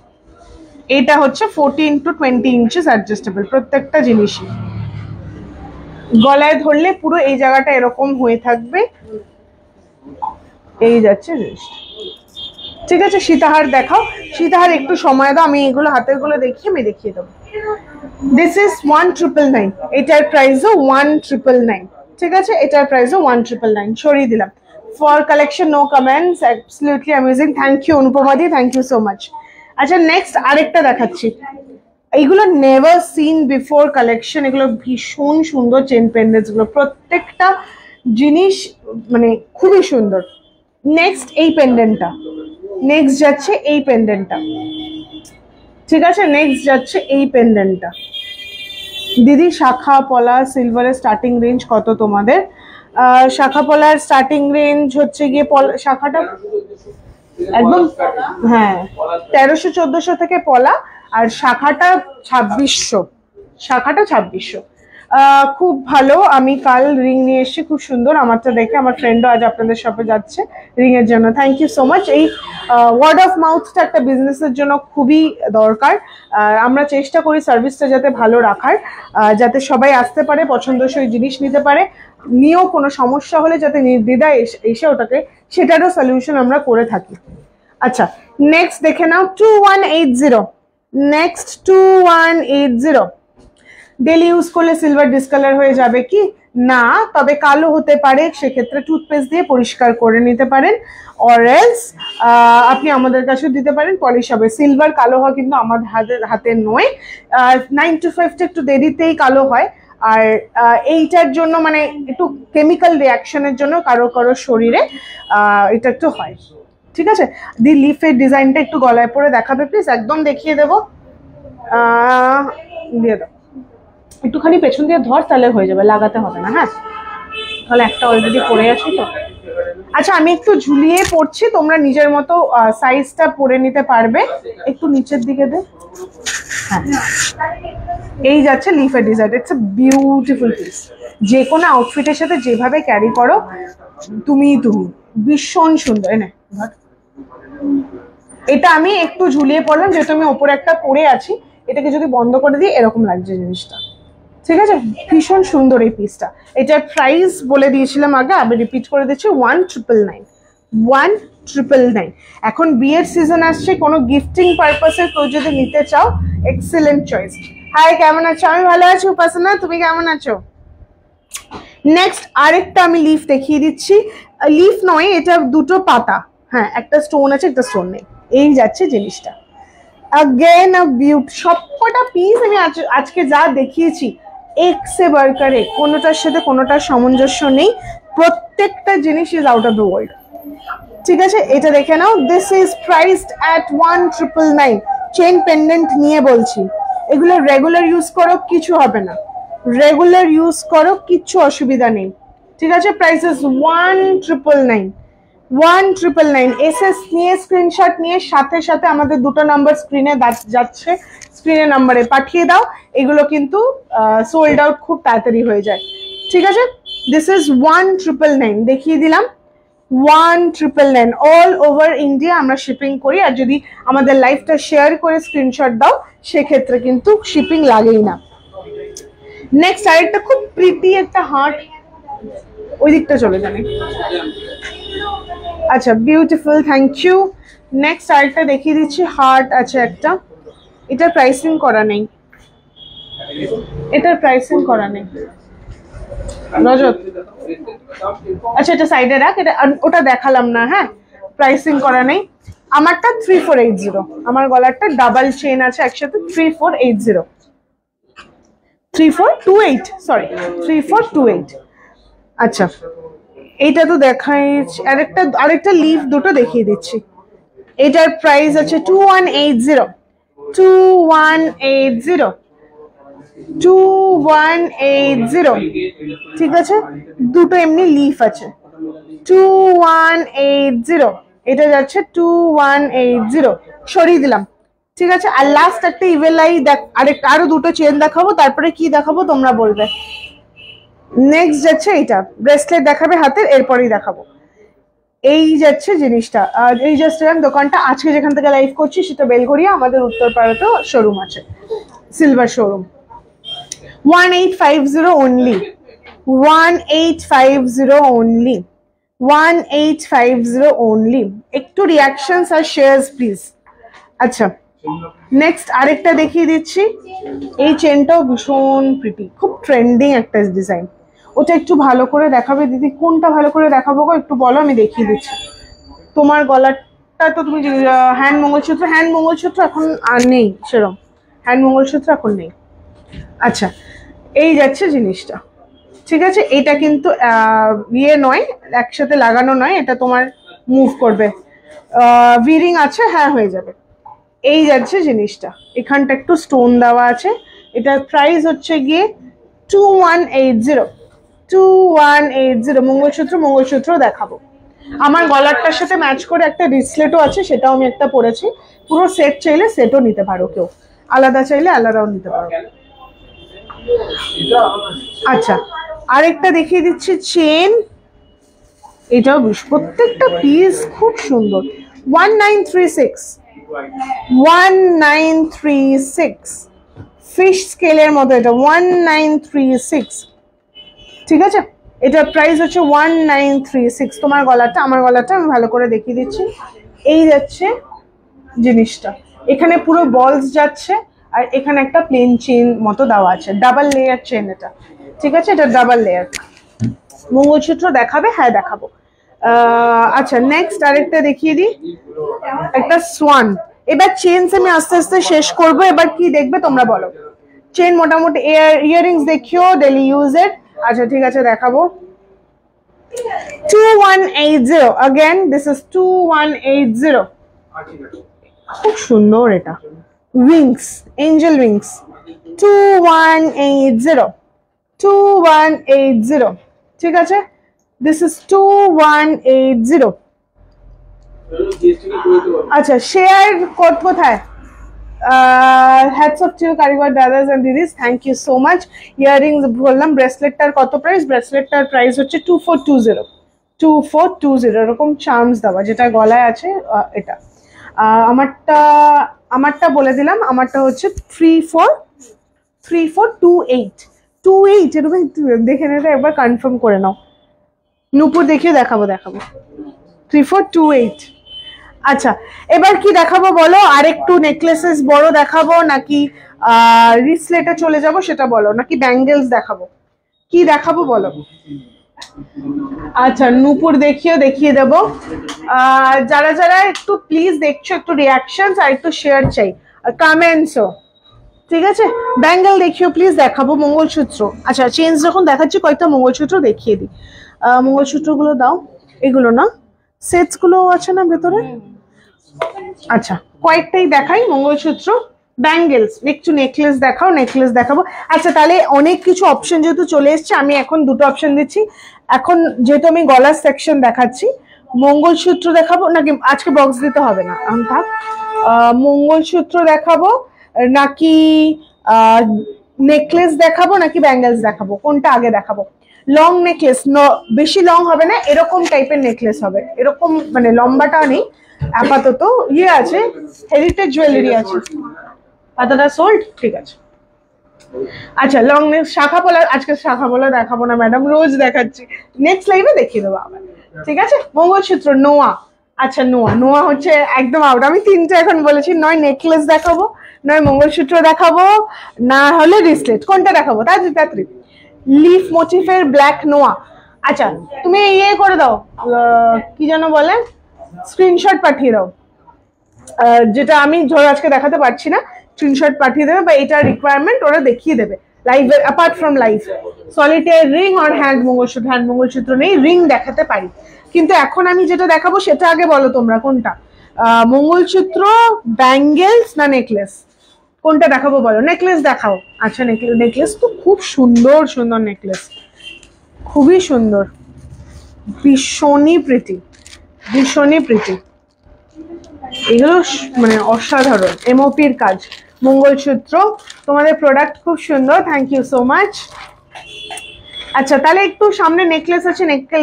এটা হচ্ছে 14 to 20 ইঞ্চেস অ্যাডজাস্টেবল প্রত্যেকটা জিনিসই। গলায় ধরলে পুরো এই জায়গাটা এরকম হয়ে থাকবে। এই যাচ্ছে জিনিসটা, ঠিক আছে। সীতাহার দেখাও, সীতাহার একটু সময় দাও, আমি এগুলো হাতের গুলো দেখিয়ে আমি দেখিয়ে দেবো। দিস ইজ 1999, এটার প্রাইসও 1999, ঠিক আছে, এটার প্রাইসও 1999। সরিয়ে দিলাম। For collection no comments, absolutely amazing. Thank you Anupama দি, থ্যাংক ইউ সো মাচ। আচ্ছা নেক্সট আরেকটা দেখাচ্ছি, এইগুলো নেভার সিন বিফোর কালেকশন, এগুলো ভীষণ সুন্দর চেন পেন্ডেন্টস গুলো, প্রত্যেকটা জিনিস মানে খুবই সুন্দর। নেক্সট এই পেন্ডেন্টটা, নেক্সট যাচ্ছে এই পেন্ডেন্টটা, ঠিক আছে, নেক্সট যাচ্ছে এই পেন্ডেন্টটা। দিদি শাখা পলা সিলভারের স্টার্টিং রেঞ্জ কত তোমাদের? শাখা পলার স্টার্টিং রেঞ্জ হচ্ছে গিয়ে শাখাটা একদম হ্যাঁ 1300-1400 থেকে পলা, আর শাখাটা 2600, শাখাটা 2600। খুব ভালো। আমি কাল রিং নিয়ে এসেছি, খুব সুন্দর, আমারটা দেখে আমার ফ্রেন্ডও আজ আপনাদের শপে যাচ্ছে রিং এর জন্য। Thank you so much. এই ওয়ার্ড অফ মাউথটা একটা বিজনেসের জন্য খুবই দরকার। আমরা চেষ্টা করি সার্ভিসটা যাতে ভালো রাখার, যাতে সবাই আসতে পারে, পছন্দসই জিনিস নিতে পারে, নিয়েও কোনো সমস্যা হলে যাতে নির্দ্বিধায় এসে ওটাকে সেটারও সলিউশন আমরা করে থাকি। আচ্ছা নেক্সট দেখে নাও 2180, নেক্সট 2180। ডেলি ইউজ করলে সিলভার ডিসকালার হয়ে যাবে কি না, তবে কালো হতে পারে, সেক্ষেত্রে টুথপেস্ট দিয়ে পরিষ্কার করে নিতে পারেন, অর এলস আপনি আমাদের কাছে দিতে পারেন, পলিশ হবে। সিলভার কালো হয় কিন্তু আমাদের হাতে নয়। 9 to 5টা একটু দেরিতেই কালো হয়, আর এইটার জন্য মানে একটু কেমিক্যাল রিয়াকশনের জন্য কারো কারো শরীরে এটা একটু হয়, ঠিক আছে। দি লিফের ডিজাইনটা একটু গলায় পরে দেখাবে প্লিজ, একদম দেখিয়ে দেবো, দিয়ে দাও একটুখানি পেছন দিয়ে ধর, তাহলে হয়ে যাবে, লাগাতে হবে না। হ্যাঁ তাহলে একটা অলরেডি পরে আছি তো। আচ্ছা আমি একটু ঝুলিয়ে পড়ছি, তোমরা নিজের মতো সাইজটা পরে নিতে পারবে। একটু নিচের দিকে দে, হ্যাঁ এই যাচ্ছে লিফের design. It's a beautiful piece, যে কোনো আউটফিটের সাথে যেভাবে ক্যারি করো তুমি ভীষণ সুন্দর। এনে এটা আমি একটু ঝুলিয়ে পড়লাম, যেহেতু আমি ওপরে একটা পরে আছি, এটাকে যদি বন্ধ করে দিই এরকম লাগছে জিনিসটা, ঠিক আছে। ভীষণ সুন্দর এই পিসটা। এটার প্রাইস বলে দিয়েছিলাম আগে, আমি রিপিট করে দিচ্ছি 1999, 1999। এখন বিয়ের সিজন আসছে, কোনো গিফটিং পারপাসে কেউ যদি নিতে চাও, এক্সেলেন্ট চয়েস। হাই কেমন আছো? আমি ভালো আছি উপাসনা, তুমি কেমন আছো? নেক্সট আরেকটা আমি লিফ দেখিয়ে দিচ্ছি, লিফ নয় এটা দুটো পাতা, হ্যাঁ একটা স্টোন আছে একটা স্টোন নেই। এই যাচ্ছে জিনিসটা, अगेन अ বিউটি। সবকটা পিস আমি আজকে যা দেখিয়েছি এক্সে বার্কারে, কোনোটার সাথে কোনোটার সামঞ্জস্য নেই, প্রত্যেকটা জিনিস is out of the world, ঠিক আছে। এটা দেখে নাও, this is priced at 1999। Chain pendant নিয়ে বলছি, এগুলো রেগুলার ইউজ করো কিছু হবে না, রেগুলার ইউজ করো কিচ্ছু অসুবিধা নেই, ঠিক আছে। Price is 1999, 1999। এসএস নিয়ে স্ক্রিনশট নিয়ে সাথে সাথে আমাদের দুটো নাম্বার স্ক্রিনে যাচ্ছে, স্ক্রিনে নাম্বারে পাঠিয়ে দাও। এগুলো কিন্তু সোল্ড আউট খুব তাড়াতাড়ি হয়ে যায়, ঠিক আছে। দিস ইজ 1999, দেখিয়ে দিলাম 1999। অল ওভার ইন্ডিয়া আমরা শিপিং করি, আর যদি আমাদের লাইভটা শেয়ার করে স্ক্রিনশট দাও সেক্ষেত্রে কিন্তু শিপিং লাগেই না। নেক্সট আরেকটা খুব প্রিটি একটা হার্ট, ওই দিকটা চলে যাবে। আচ্ছা বিউটিফুল, থ্যাংক ইউ। নেক্সট আরেকটা দেখিয়ে দিচ্ছি, হার্ট আছে একটা, এটার প্রাইসিং করা নেই, এটার প্রাইসিং করা নেই রজত। আচ্ছা এটা সাইডে রাখ, এটা ওটা দেখালাম না, হ্যাঁ প্রাইসিং করা নেই। আমারটা 3480, আমার গলারটা ডাবল চেন আছে একসাথে, 3480, 3428, সরি 3428। আচ্ছা এইটা তো দেখাই, আরেকটা লিফ দুটো দেখিয়ে দিচ্ছি। এটার প্রাইস আছে 2180, 2180, 2180, ঠিক আছে। দুটো এমনি লিফ আছে, 2180। এটা যাচ্ছে 2180, সরিয়ে দিলাম। ঠিক আছে, আর লাস্ট একটা ইভেল আই আরেকটা, আরো দুটো চেন দেখাবো, তারপরে কি দেখাবো তোমরা বলবে। নেক্সট যাচ্ছে এইটা, ব্রেসলেট দেখাবে হাতের, এরপরেই দেখাবো। এই যাচ্ছে জিনিসটা, আর এই জাস্ট দোকানটা আজকে যেখান থেকে লাইভ করছি সেটা বেলঘরিয়া, আমাদের উত্তরপাড়াতেও শোরুম আছে, silver showroom. 1850 only, 1850 only, 1850 only। একটু রিয়াকশনস আর শেয়ারস প্লিজ। আচ্ছা, নেক্সট আরেকটা দেখিয়ে দিচ্ছি। এই চেনটাও ভীষণ প্রিটি, খুব ট্রেন্ডিং একটা ডিজাইন। ওটা একটু ভালো করে দেখাবে দিদি, কোনটা ভালো করে দেখাবো গো একটু বলো, আমি দেখিয়ে দিচ্ছি। তোমার গলাটা তো তুমি হ্যান্ড মঙ্গলসূত্র, হ্যান্ড মঙ্গলসূত্র এখন আর নেই সেরকম, হ্যান্ড মঙ্গলসূত্র এখন নেই। আচ্ছা, এই যাচ্ছে জিনিসটা। ঠিক আছে, এটা কিন্তু ইয়ে নয়, একসাথে লাগানো নয়, এটা তোমার মুভ করবে। ভিরিং আছে, হ্যাঁ হয়ে যাবে। এই যাচ্ছে জিনিসটা, এখানটা একটু স্টোন দেওয়া আছে। এটার প্রাইস হচ্ছে গিয়ে 2180, 2180। মঙ্গলসূত্র, মঙ্গলসূত্র দেখাবো। আমার গলারটার সাথে ম্যাচ করে একটা রিসলেটও আছে, সেটাও আমি একটা পরেছি। পুরো সেট চাইলে সেটও নিতে পারো, কেউ আলাদা চাইলে আলাদাও নিতে পারো। আচ্ছা, আরেকটা দেখিয়ে দিচ্ছি চেন, এটাও প্রত্যেকটা পিস খুব সুন্দর। 1936, 1936 ফিশ স্কেলের মতো, এটা 1936। ঠিক আছে, এটার প্রাইস হচ্ছে 1936। তোমার গলাটা, আমার গলাটা আমি ভালো করে দেখিয়ে দিচ্ছি। এই যাচ্ছে জিনিসটা, এখানে পুরো বলস যাচ্ছে, আর এখানে একটা প্লেন চেন মতো দেওয়া আছে, ডাবল লেয়ার চেন এটা। ঠিক আছে, এটা ডাবল লেয়ার। মঙ্গলসূত্র দেখাবে? হ্যাঁ দেখাবো। আচ্ছা, নেক্সট আরেকটা দেখিয়ে দিই, একটা সোয়ান। এবার চেনস আমি আস্তে আস্তে শেষ করব। এবার কি দেখবে তোমরা বলো। চেন মোটামুটি, ইয়াররিংস দেখিও ডেলি ইউজের। আচ্ছা ঠিক আছে, দেখাবো। 2180, again this is 2180। খুব সুন্দর এটা, উইংস, এঞ্জেল উইংস। 2180, 2180। ঠিক আছে, this is 2180। আচ্ছা, শেয়ার কোড কোথায়? হ্যাটস অফ টু কারিগর দাদাস এন্ড দিদিস, thank you so much. Earrings বললাম, ব্রেসলেটটার কত প্রাইস? ব্রেসলেটটার প্রাইস হচ্ছে 2420, 2420। এরকম চার্মস দেওয়া, যেটা গলায় আছে এটা। আমারটা বলে দিলাম, আমারটা হচ্ছে 3428, 28। এরকম দেখে নেবে, একবার কনফার্ম করে নাও। নূপুর দেখিয়ে দেখাবো 3428। আচ্ছা, এবার কি দেখাবো বলো? আরেকটু নেকলেসেস বড় দেখাবো, নাকি রিসলেটে চলে যাব সেটা বলো, নাকি ব্যাঙ্গেলস দেখাবো? কি দেখাবো বলো? আচ্ছা, নূপুর দেখিয়ে দেবো। যারা যারা একটু প্লিজ দেখছো, একটু রিয়াকশনস আর একটু শেয়ার চাই, কমেন্টসও। ঠিক আছে, ব্যাঙ্গেল দেখিও প্লিজ, দেখাবো। মঙ্গলসূত্র, আচ্ছা চেঞ্জ যখন দেখাচ্ছি কয়েকটা মঙ্গলসূত্র দেখিয়ে দিই। মঙ্গলসূত্রগুলো দাও, এগুলো না, সেটস গুলো আছে না ভেতরে? আচ্ছা, কয়েকটাই দেখাই মঙ্গলসূত্র। ব্যাঙ্গেলস, একটু নেকলেস দেখাও, নেকলেস দেখাবো। আচ্ছা, তাহলে অনেক কিছু অপশন যেহেতু চলে এসছে, আমি এখন দুটো অপশন দিচ্ছি। এখন যেহেতু আমি গলার সেকশন দেখাচ্ছি, মঙ্গলসূত্র দেখাবো নাকি আজকে বক্স দিতে হবে না, আমি থাক। মঙ্গলসূত্র দেখাবো নাকি নেকলেস দেখাবো নাকি ব্যাঙ্গেলস দেখাবো, কোনটা আগে দেখাবো? লং নেকলেস, বেশি লং হবে না, এরকম টাইপের নেকলেস হবে, এরকম মানে লম্বাটা নেই আপাতত। ইয়ে আছে, হেরিটেজ জুয়েলারি আছে, পাতাটা সোল্ড। ঠিক আছে, আচ্ছা লং নেক, শাখা পলা। আজকে শাখা পলা দেখাবো না ম্যাডাম, রোজ দেখাচ্ছি, নেক্সট লাইভে দেখিয়ে দেবো আবার। ঠিক আছে, মঙ্গলসূত্র নোয়া। আচ্ছা, নোয়া হচ্ছে একদম আউট। আমি তিনটে এখন বলেছি, নয় নেকলেস দেখাবো, নয় মঙ্গলসূত্র দেখাবো, না হলে রিসলেট। কোনটা দেখাবো? তাড়াতাড়ি। লিফ মোটিফের ব্ল্যাক নোয়া। আচ্ছা, তুমি ইয়ে করে দাও, কি যেন বলে, স্ক্রিনশট পাঠিয়ে দাও, যেটা আমি ধরো আজকে দেখাতে পারছি না, স্ক্রিনশট পাঠিয়ে দেবে, বা এটা রিকোয়ারমেন্ট ওরা দেখিয়ে দেবে লাইভে। Apart from live, solitaire ring আর হ্যান্ড মঙ্গলসূত্র। হ্যান্ড মঙ্গলসূত্র নেই, রিং দেখাতে পারি, কিন্তু এখন আমি যেটা দেখাবো সেটা আগে বলো তোমরা, কোনটা? মঙ্গলসূত্র, ব্যাঙ্গেলস না নেকলেস, কোনটা দেখাবো বলো? নেকলেস দেখাও। আচ্ছা, নেকলেস তো খুব সুন্দর সুন্দর নেকলেস, খুবই সুন্দর, ভীষণই প্রিটি, ভীষণই প্রিটি। এগুলো মানে অসাধারণ এমওপির কাজ। মঙ্গলসূত্র, তোমাদের প্রোডাক্ট খুব সুন্দর, থ্যাংক ইউ সো মাচ। আচ্ছা তাহলে একটু সামনে নেকলেস আছে,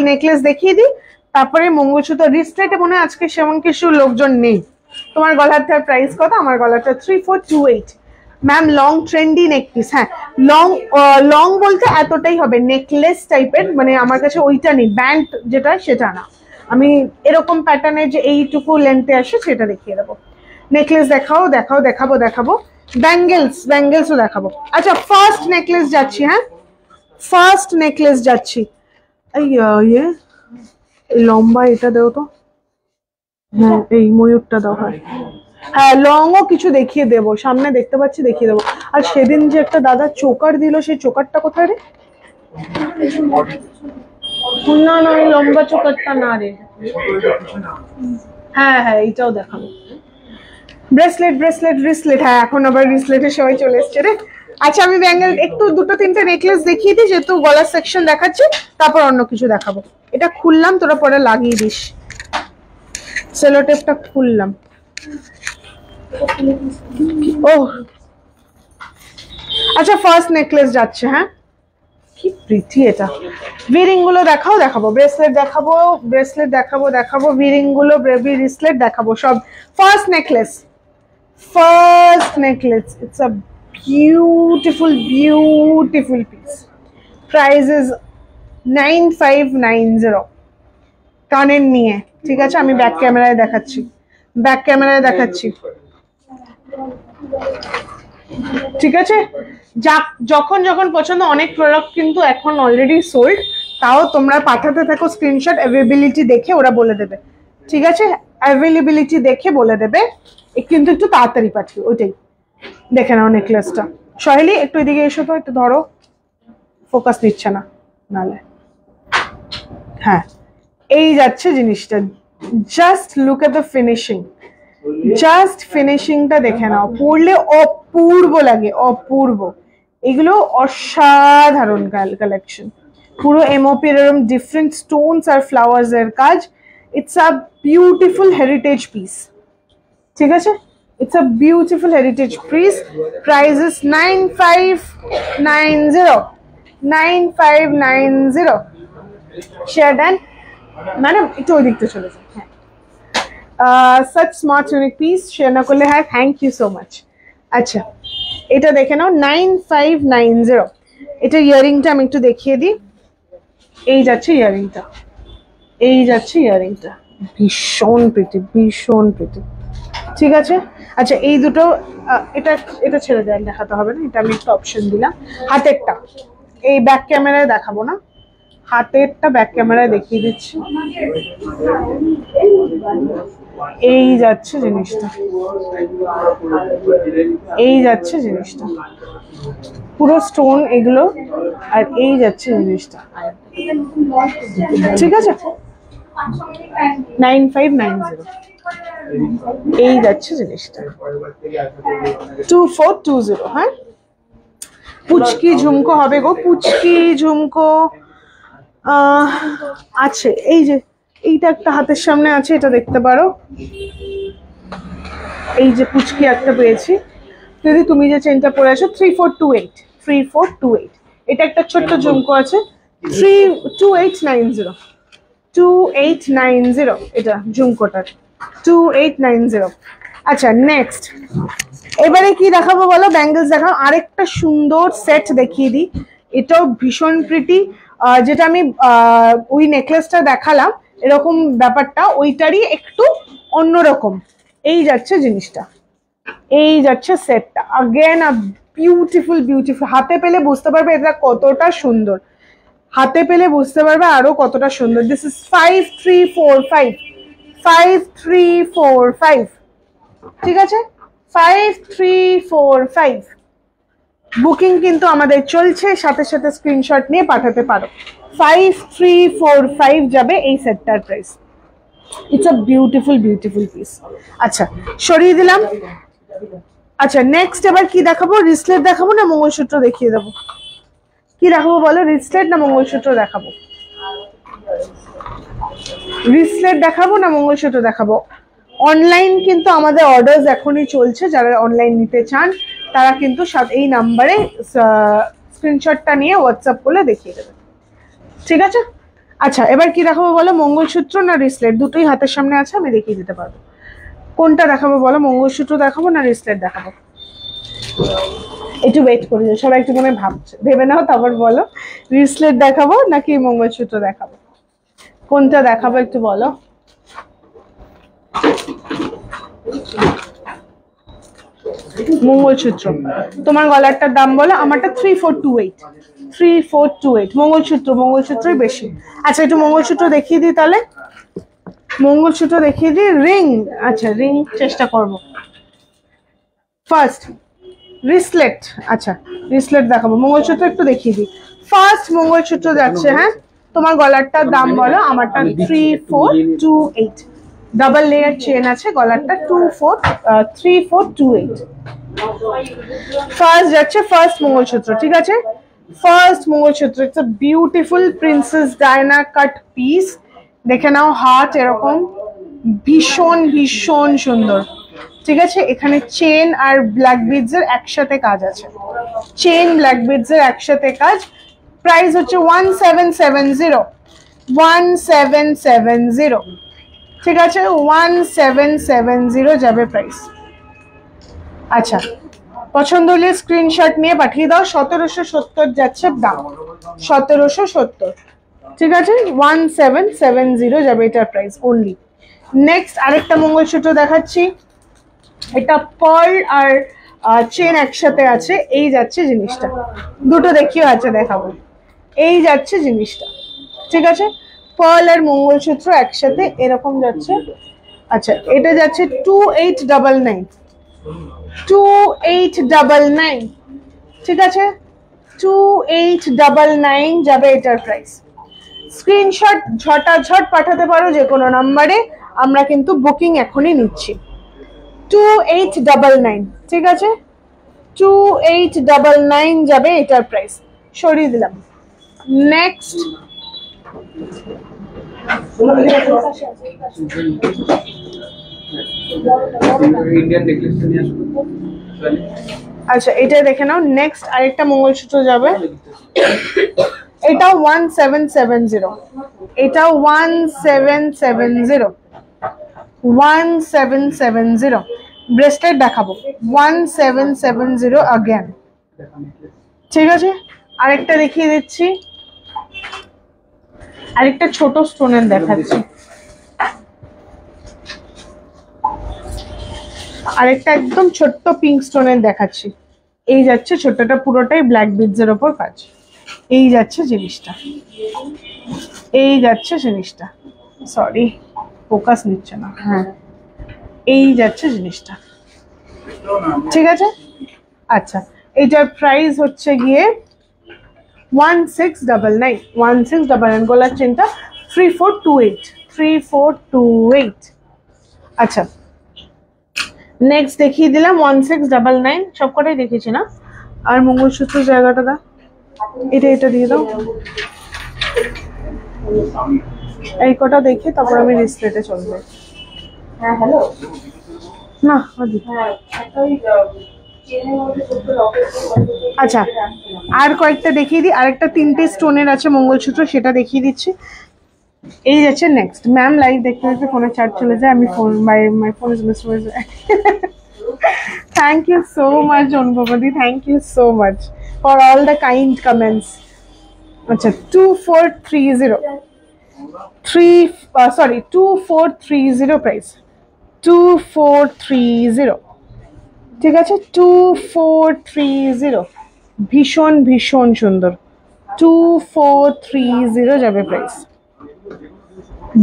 নেকলেস দেখিয়ে দিই, তারপরে মঙ্গলসূত্র। রিস্টলেটে মনে হয় আজকে সেমন কিছু লোকজন নেই। তোমার গলাটার প্রাইস কত? আমার গলাটা 3428। ম্যাম লং ট্রেন্ডি নেকপিস, হ্যাঁ লং, লং বলতে এতটাই হবে, নেকলেস টাইপের, মানে আমার কাছে ওইটা নেই, ব্যান্ড যেটা সেটা না, আমি এরকম প্যাটার্নের যে এইটুকু লেন্থে আসে সেটা দেখিয়ে দেবো। নেকলেস দেখাও, দেখাবো। ব্যাঙ্গেলসও দেখাবো। আচ্ছা ফার্স্ট নেকলেস যাচ্ছি, হ্যাঁ ফার্স্ট নেকলেস যাচ্ছি। ইয়ে লম্বা এটা দেও তো, হ্যাঁ এই ময়ূরটা দাও, হ্যাঁ লংও কিছু দেখিয়ে দেবো, সামনে দেখতে পাচ্ছি দেখিয়ে দেবো। আর সেদিন যে একটা দাদা চোকার দিল, সেই চোকারটা কোথায় রে? না না ওই লম্বা চোকারটা না রে, হ্যাঁ এইটাও দেখাবো। ব্রেসলেট, হ্যাঁ এখন আবার রিসলেটের সময় চলে এসছে রে। আচ্ছা আমি ব্যাঙ্গেল একটু দুটো তিনটে নেকলেস দেখিয়ে দিই, যেহেতু গলার সেকশন দেখাচ্ছি, তারপর অন্য কিছু দেখাবো। এটা খুললাম, তোরা পরে লাগিয়ে দিস, সেলো টেপটা খুললাম। ও আচ্ছা ফার্স্ট নেকলেস যাচ্ছে, হ্যাঁ কি প্রিটি এটা। ভিরিং গুলো দেখাবো, ব্রেসলেট দেখাবো, ভিরিং গুলো, রিসলেট দেখাবো সব। First necklace, it's a beautiful piece. Price is 9590 কানের নিয়ে, ঠিক আছে আমি ব্যাক ক্যামেরায় দেখাচ্ছি, ঠিক আছে। যখন পছন্দ, অনেক প্রোডাক্ট কিন্তু এখন অলরেডি সোল্ড, তাও তোমরা পাঠাতে থাকো স্ক্রিনশট, অ্যাভেলেবিলিটি দেখে ওরা বলে দেবে, ঠিক আছে অ্যাভেলেবিলিটি দেখে বলে দেবে, কিন্তু একটু তাড়াতাড়ি পাঠিও। ওইটাই দেখে নাও নেকলেসটা। সহেলি একটু এদিকে এসো তো, একটু ধরো, ফোকাস নিচ্ছে না নালে। হ্যাঁ এই যাচ্ছে জিনিসটা, জাস্ট লুক এট দ্য ফিনিশিংটা দেখে নাও, পরলে অপূর্ব লাগে, অপূর্ব। এগুলো অসাধারণ কালেকশন, পুরো এমওপি এরকম ডিফারেন্ট স্টোনস আর ফ্লাওয়ার্স এর কাজ। It's a beautiful heritage piece, ঠিক আছে it's a beautiful heritage piece. Price is 9590 share done madam একটু ওই দিকতে চলে যাও। হ্যাঁ such smart unique piece share না করলে, হ্যাঁ থ্যাংক ইউ সো মাচ। আচ্ছা এটা দেখে নাও 9590। এটা ইয়ারিংটা আমি একটু দেখিয়ে দিই, এই যাচ্ছে ইয়ারিংটা, ভীষণ প্রিটি, ঠিক আছে। আচ্ছা এই দুটো, এটা ছেড়ে দেন, দেখাতে হবে না, এটা আমি একটা অপশন দিলাম। হাতেরটা এই ব্যাক ক্যামেরায় দেখাবো না, হাতেরটা ব্যাক ক্যামেরায় দেখিয়ে দিচ্ছি। এই যাচ্ছে জিনিসটা, পুরো স্টোন এগুলো, আর এই যাচ্ছে জিনিসটা, ঠিক আছে 9590। এই যাচ্ছে জিনিসটা 2420। হ্যাঁ পুচকি ঝুমকো হবে গো, পুচকি ঝুমকো আছে, এই যে এইটা একটা হাতের সামনে আছে, এটা দেখতে পারো, এই যে পুচকি একটা পেয়েছি। যদি তুমি যে চেনটা পরে আছো 3428, এটা একটা ছোট্ট ঝুমকো আছে 2890, এটা ঝুমকোটার 2890। আচ্ছা নেক্সট এবারে কি দেখাবো বলো? ব্যাঙ্গেলস দেখাবো, আরেকটা সুন্দর সেট দেখিয়ে দিই, এটাও ভীষণ প্রিটি। যেটা আমি ওই নেকলেসটা দেখালাম এরকম ব্যাপারটা, ওইটারই একটু অন্যরকম। এই যাচ্ছে জিনিসটা, এই যাচ্ছে সেটটা, আগেন বিউটিফুল, হাতে পেলে বুঝতে পারবে এটা কতটা সুন্দর, আরো কতটা সুন্দর। দিস ইজ 5345, ঠিক আছে 5345। বুকিং কিন্তু আমাদের চলছে, সাথে স্ক্রিনশট নিয়ে পাঠাতে পারো। 5345 যাবে এই সেটটার price. It's a beautiful piece. আচ্ছা সরিয়ে দিলাম। আচ্ছা নেক্সট এবার কি দেখাবো? রিসলেট দেখাবো না মঙ্গলসূত্র দেখিয়ে দেবো? কি দেখাবো বলো, রিসলেট না মঙ্গলসূত্র দেখাবো? রিসলেট দেখাবো না মঙ্গলসূত্র দেখাবো? অনলাইন কিন্তু আমাদের অর্ডারস এখনই চলছে, যারা অনলাইন নিতে চান তারা কিন্তু এই নাম্বারে স্ক্রিনশটটা নিয়ে হোয়াটসঅ্যাপ করলে দেখিয়ে দেবে, ঠিক আছে? আচ্ছা, এবার কি দেখাবো বলো, মঙ্গলসূত্র না রিসলেট? দুটোই হাতের সামনে আছে, আমি দেখিয়ে দিতে পারবো। কোনটা দেখাবো বলো, মঙ্গলসূত্র দেখাবো না রিসলেট দেখাবো? একটু ওয়েট করে সবাই, একটু মনে ভাবছে, ভেবে নাও তারপর বলো, রিসলেট দেখাবো নাকি মঙ্গলসূত্র দেখাবো? কোনটা দেখাবো একটু বলো। মঙ্গলসূত্র। তোমার গলারটার দাম বলো। আমারটা 3428, 3428 মঙ্গলসূত্র, মঙ্গলসূত্রই বেশি। আচ্ছা, একটু মঙ্গলসূত্র দেখিয়ে দিই তাহলে, মঙ্গলসূত্র দেখিয়ে দিই। রিং, আচ্ছা রিং চেষ্টা করবো। ফার্স্ট রিসলেট, আচ্ছা রিসলেট দেখাবো, মঙ্গলসূত্র একটু দেখিয়ে দিই। ফার্স্ট মঙ্গলসূত্র যাচ্ছে, হ্যাঁ তোমার গলারটার দাম বলো। আমারটা 3428, ডাবল লেয়ার চেন আছে, গলারটা 3428। ফার্স্ট যাচ্ছে, ফার্স্ট মঙ্গলসূত্র, ঠিক আছে? First mangalsutra, it's a beautiful princess Diana cut piece, দেখে নাও হাত এরকম, ভীষণ ভীষণ সুন্দর, ঠিক আছে? এখানে চেন আর ব্ল্যাক বিডস এর একসাথে কাজ আছে, চেন ব্ল্যাক বিডস এর একসাথে কাজ। প্রাইস হচ্ছে 1770, 1770, ঠিক আছে? 1770 যাবে প্রাইস। আচ্ছা, পছন্দ হলে স্ক্রিনশট নিয়ে পাঠিয়ে দাও। 1770 যাচ্ছে দাম, 1770, ঠিক আছে? 1770 যাবে এটার প্রাইস অনলি। নেক্সট আরেকটা মঙ্গলসূত্র দেখাচ্ছি, এটা পার্ল আর চেন একসাথে আছে, এই যাচ্ছে জিনিসটা, দুটো দেখিও আছে দেখাবো, এই যাচ্ছে জিনিসটা, ঠিক আছে? পার্ল আর মঙ্গলসূত্র একসাথে এরকম যাচ্ছে। আচ্ছা, এটা যাচ্ছে 2899, 2899, ঠিক আছে? 2899 যাবে এটার প্রাইস। স্ক্রিনশট ঝটাঝট পাঠাতে পারো যে কোনো নাম্বারে, আমরা কিন্তু বুকিং এখনই নিচ্ছি। 2899, ঠিক আছে? 2899 যাবে এটার প্রাইস, সরিয়ে দিলাম। নেক্সট আচ্ছা, এটা দেখে নাও। নেক্সট আরেকটা মঙ্গলসূত্র যাবে, এটা 1770, এটা 1770, 1770 ব্রেসলেট দেখাবো, 1770 अगेन, ঠিক আছে? আরেকটা দেখিয়ে দিচ্ছি, আরেকটা ছোট স্টোনের দেখাচ্ছি, আরেকটা একদম ছোট্ট পিঙ্ক স্টোনের দেখাচ্ছি। এই যাচ্ছে ছোটটা, পুরোটাই ব্ল্যাক বিডস এর উপর কাজ, এই যাচ্ছে জিনিসটা, এই যাচ্ছে জিনিসটা, সরি ফোকাস নিচ্ছে না, হ্যাঁ এই যাচ্ছে জিনিসটা, ঠিক আছে? আচ্ছা, এটার প্রাইস হচ্ছে গিয়ে 1699, 1699, গলার চেনটা 3428, 3428। আচ্ছা, নেক্সট দেখিয়ে দিলাম 1699, সবকটাই দেখেছি না? আর মঙ্গলসূত্র জায়গাটা দা, এটা দিয়ে দাও, এই কটা দেখে তারপর আমি রিসলেটে চলবে। হ্যাঁ হ্যালো, না আচ্ছা, আর কয়েকটা দেখিয়ে দিই। আরেকটা 3টে স্টোনের আছে মঙ্গলসূত্র, সেটা দেখিয়ে দিচ্ছি। এই যাচ্ছে নেক্সট। ম্যাম লাইভ দেখতে দেখতে ফোনে চার্জ চলে যায়, আমি phone my phone is miss হয়ে যায়। থ্যাংক ইউ সো মাচ অনুপমদি, thank you so much for all the kind comments. আচ্ছা, 2430 প্রাইস, 2430, ঠিক আছে? 2430, ভীষণ ভীষণ সুন্দর, 2430 যাবে প্রাইস।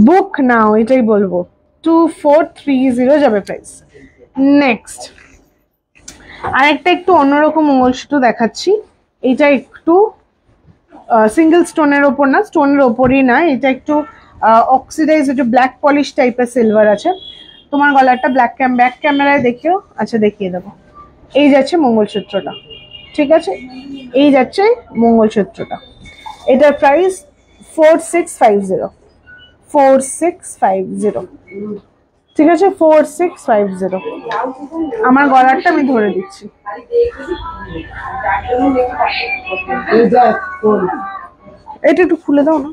বুক নাও, এটাই বলবো, 2430 যাবে প্রাইস। নেক্সট আরেকটা একটু অন্যরকম মঙ্গলসূত্র দেখাচ্ছি, এটা একটু সিঙ্গেল স্টোনের ওপর না, স্টোনের ওপরই না, এটা একটু অক্সিডাইজ, একটু ব্ল্যাক পলিশ টাইপের সিলভার আছে। তোমার গলারটা ব্যাক ক্যামেরায় দেখিও, আচ্ছা দেখিয়ে দেবো। এই যাচ্ছে মঙ্গলসূত্রটা, ঠিক আছে? এই যাচ্ছে মঙ্গলসূত্রটা, এটার প্রাইস 4650, 4650, ঠিক আছে 4650। আমার গলারটা আমি ধরে দিচ্ছি। এটা একটু খুলে দাও না,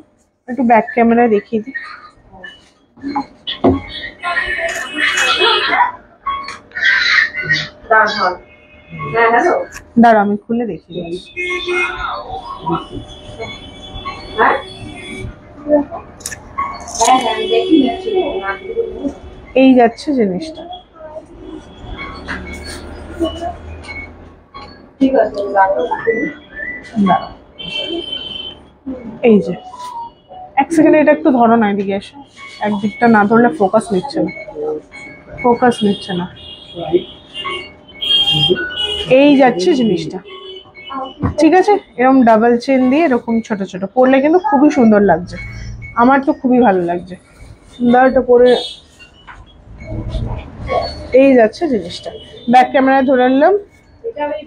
একটু ব্যাক ক্যামেরায় দেখিয়ে দিই। দাঁড়া আমি খুলে দেখিয়ে দিই। এই যাচ্ছে জিনিসটা। এই যে এক সেকেন্ড এটা একটু ধরো না, এদিকে এসে একদিকটা না ধরলে ফোকাস নিচ্ছে না, ফোকাস নিচ্ছে না। এই যাচ্ছে জিনিসটা, ঠিক আছে। এরকম ডাবল চেন দিয়ে এরকম ছোট ছোট পরলে কিন্তু খুবই সুন্দর লাগছে, আমার তো খুবই ভালো লাগছে। সুন্দরটা পরে এই যাচ্ছে জিনিসটা। ব্যাক ক্যামেরা ধরে নিলাম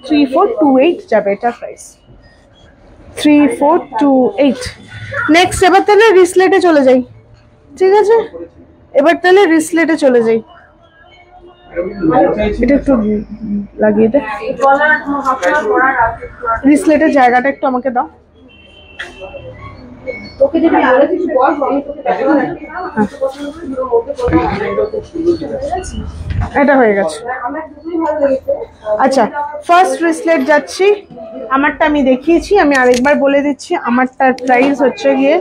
3428 যাবে এটা প্রাইস 3428। নেক্সট এবার তাহলে রিসলেটে চলে যাই, ঠিক আছে। এবার তাহলে রিসলেটে চলে যাই। এটা একটু লাগিয়ে দে, রিসলেটের জায়গাটা একটু আমাকে দাও। তোকে যেটা বলেছি বল, আমি তোকে এটা হয়ে গেছে। আচ্ছা ফার্স্ট রিসলেট যাচ্ছি, আমারটা আমি দেখিয়েছি, আমি আরেকবার বলে দিচ্ছি। আমারটার প্রাইস হচ্ছে গিয়ে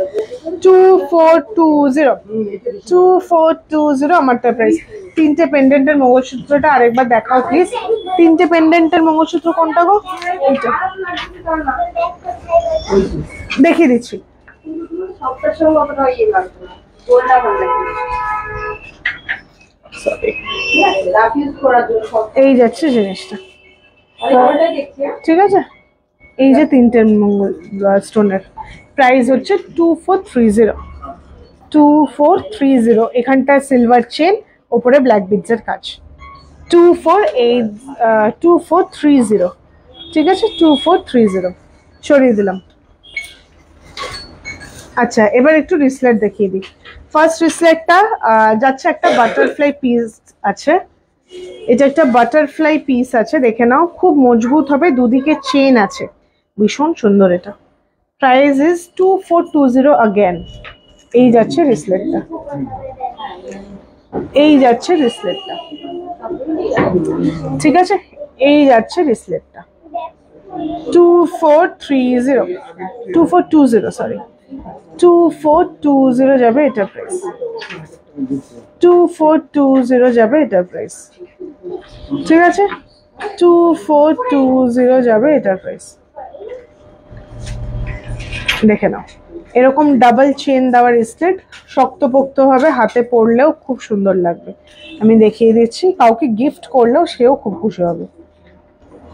2420 2420 আমারটার প্রাইস। তিনটে পেন্ডেন্টের মঙ্গলসূত্রটা আরেকবার দেখাও প্লিজ। তিনটে পেন্ডেন্টের মঙ্গলসূত্র কোনটা গো? এইটা দেখিয়ে দিচ্ছি। এই যাচ্ছে জিনিসটা, ঠিক আছে। এই যে তিনটে মঙ্গল স্টোনের প্রাইস হচ্ছে 2430 2430। এখানটা সিলভার চেন, ওপরে ব্ল্যাক বিডসের কাজ। 2430, ঠিক আছে 2430 সরিয়ে দিলাম। আচ্ছা এবার একটু রিসলেট দেখিয়ে দিই। ফার্স্ট রিসলেটটা যাচ্ছে একটা বাটারফ্লাই পিস আছে, এটা একটা বাটারফ্লাই পিস আছে, দেখে নাও খুব মজবুত হবে, দুদিকে চেন আছে, ভীষণ সুন্দর। এটা প্রাইস ইজ 2420 अगेन। এই যাচ্ছে রিসলেটটা, এই যাচ্ছে রিসলেটটা, ঠিক আছে। এই যাচ্ছে রিসলেটটা 2430 2420 সরি 2420 যাবে এটা প্রাইস, 2420 যাবে এটা প্রাইস, ঠিক আছে 2420 যাবে এটা প্রাইস। দেখে নাও এরকম ডাবল চেন দেওয়া রিসলেট, শক্তপোক্ত হবে, হাতে পরলেও খুব সুন্দর লাগবে। আমি দেখিয়ে দিচ্ছি, কাউকে গিফট করলেও সেও খুব খুশি হবে,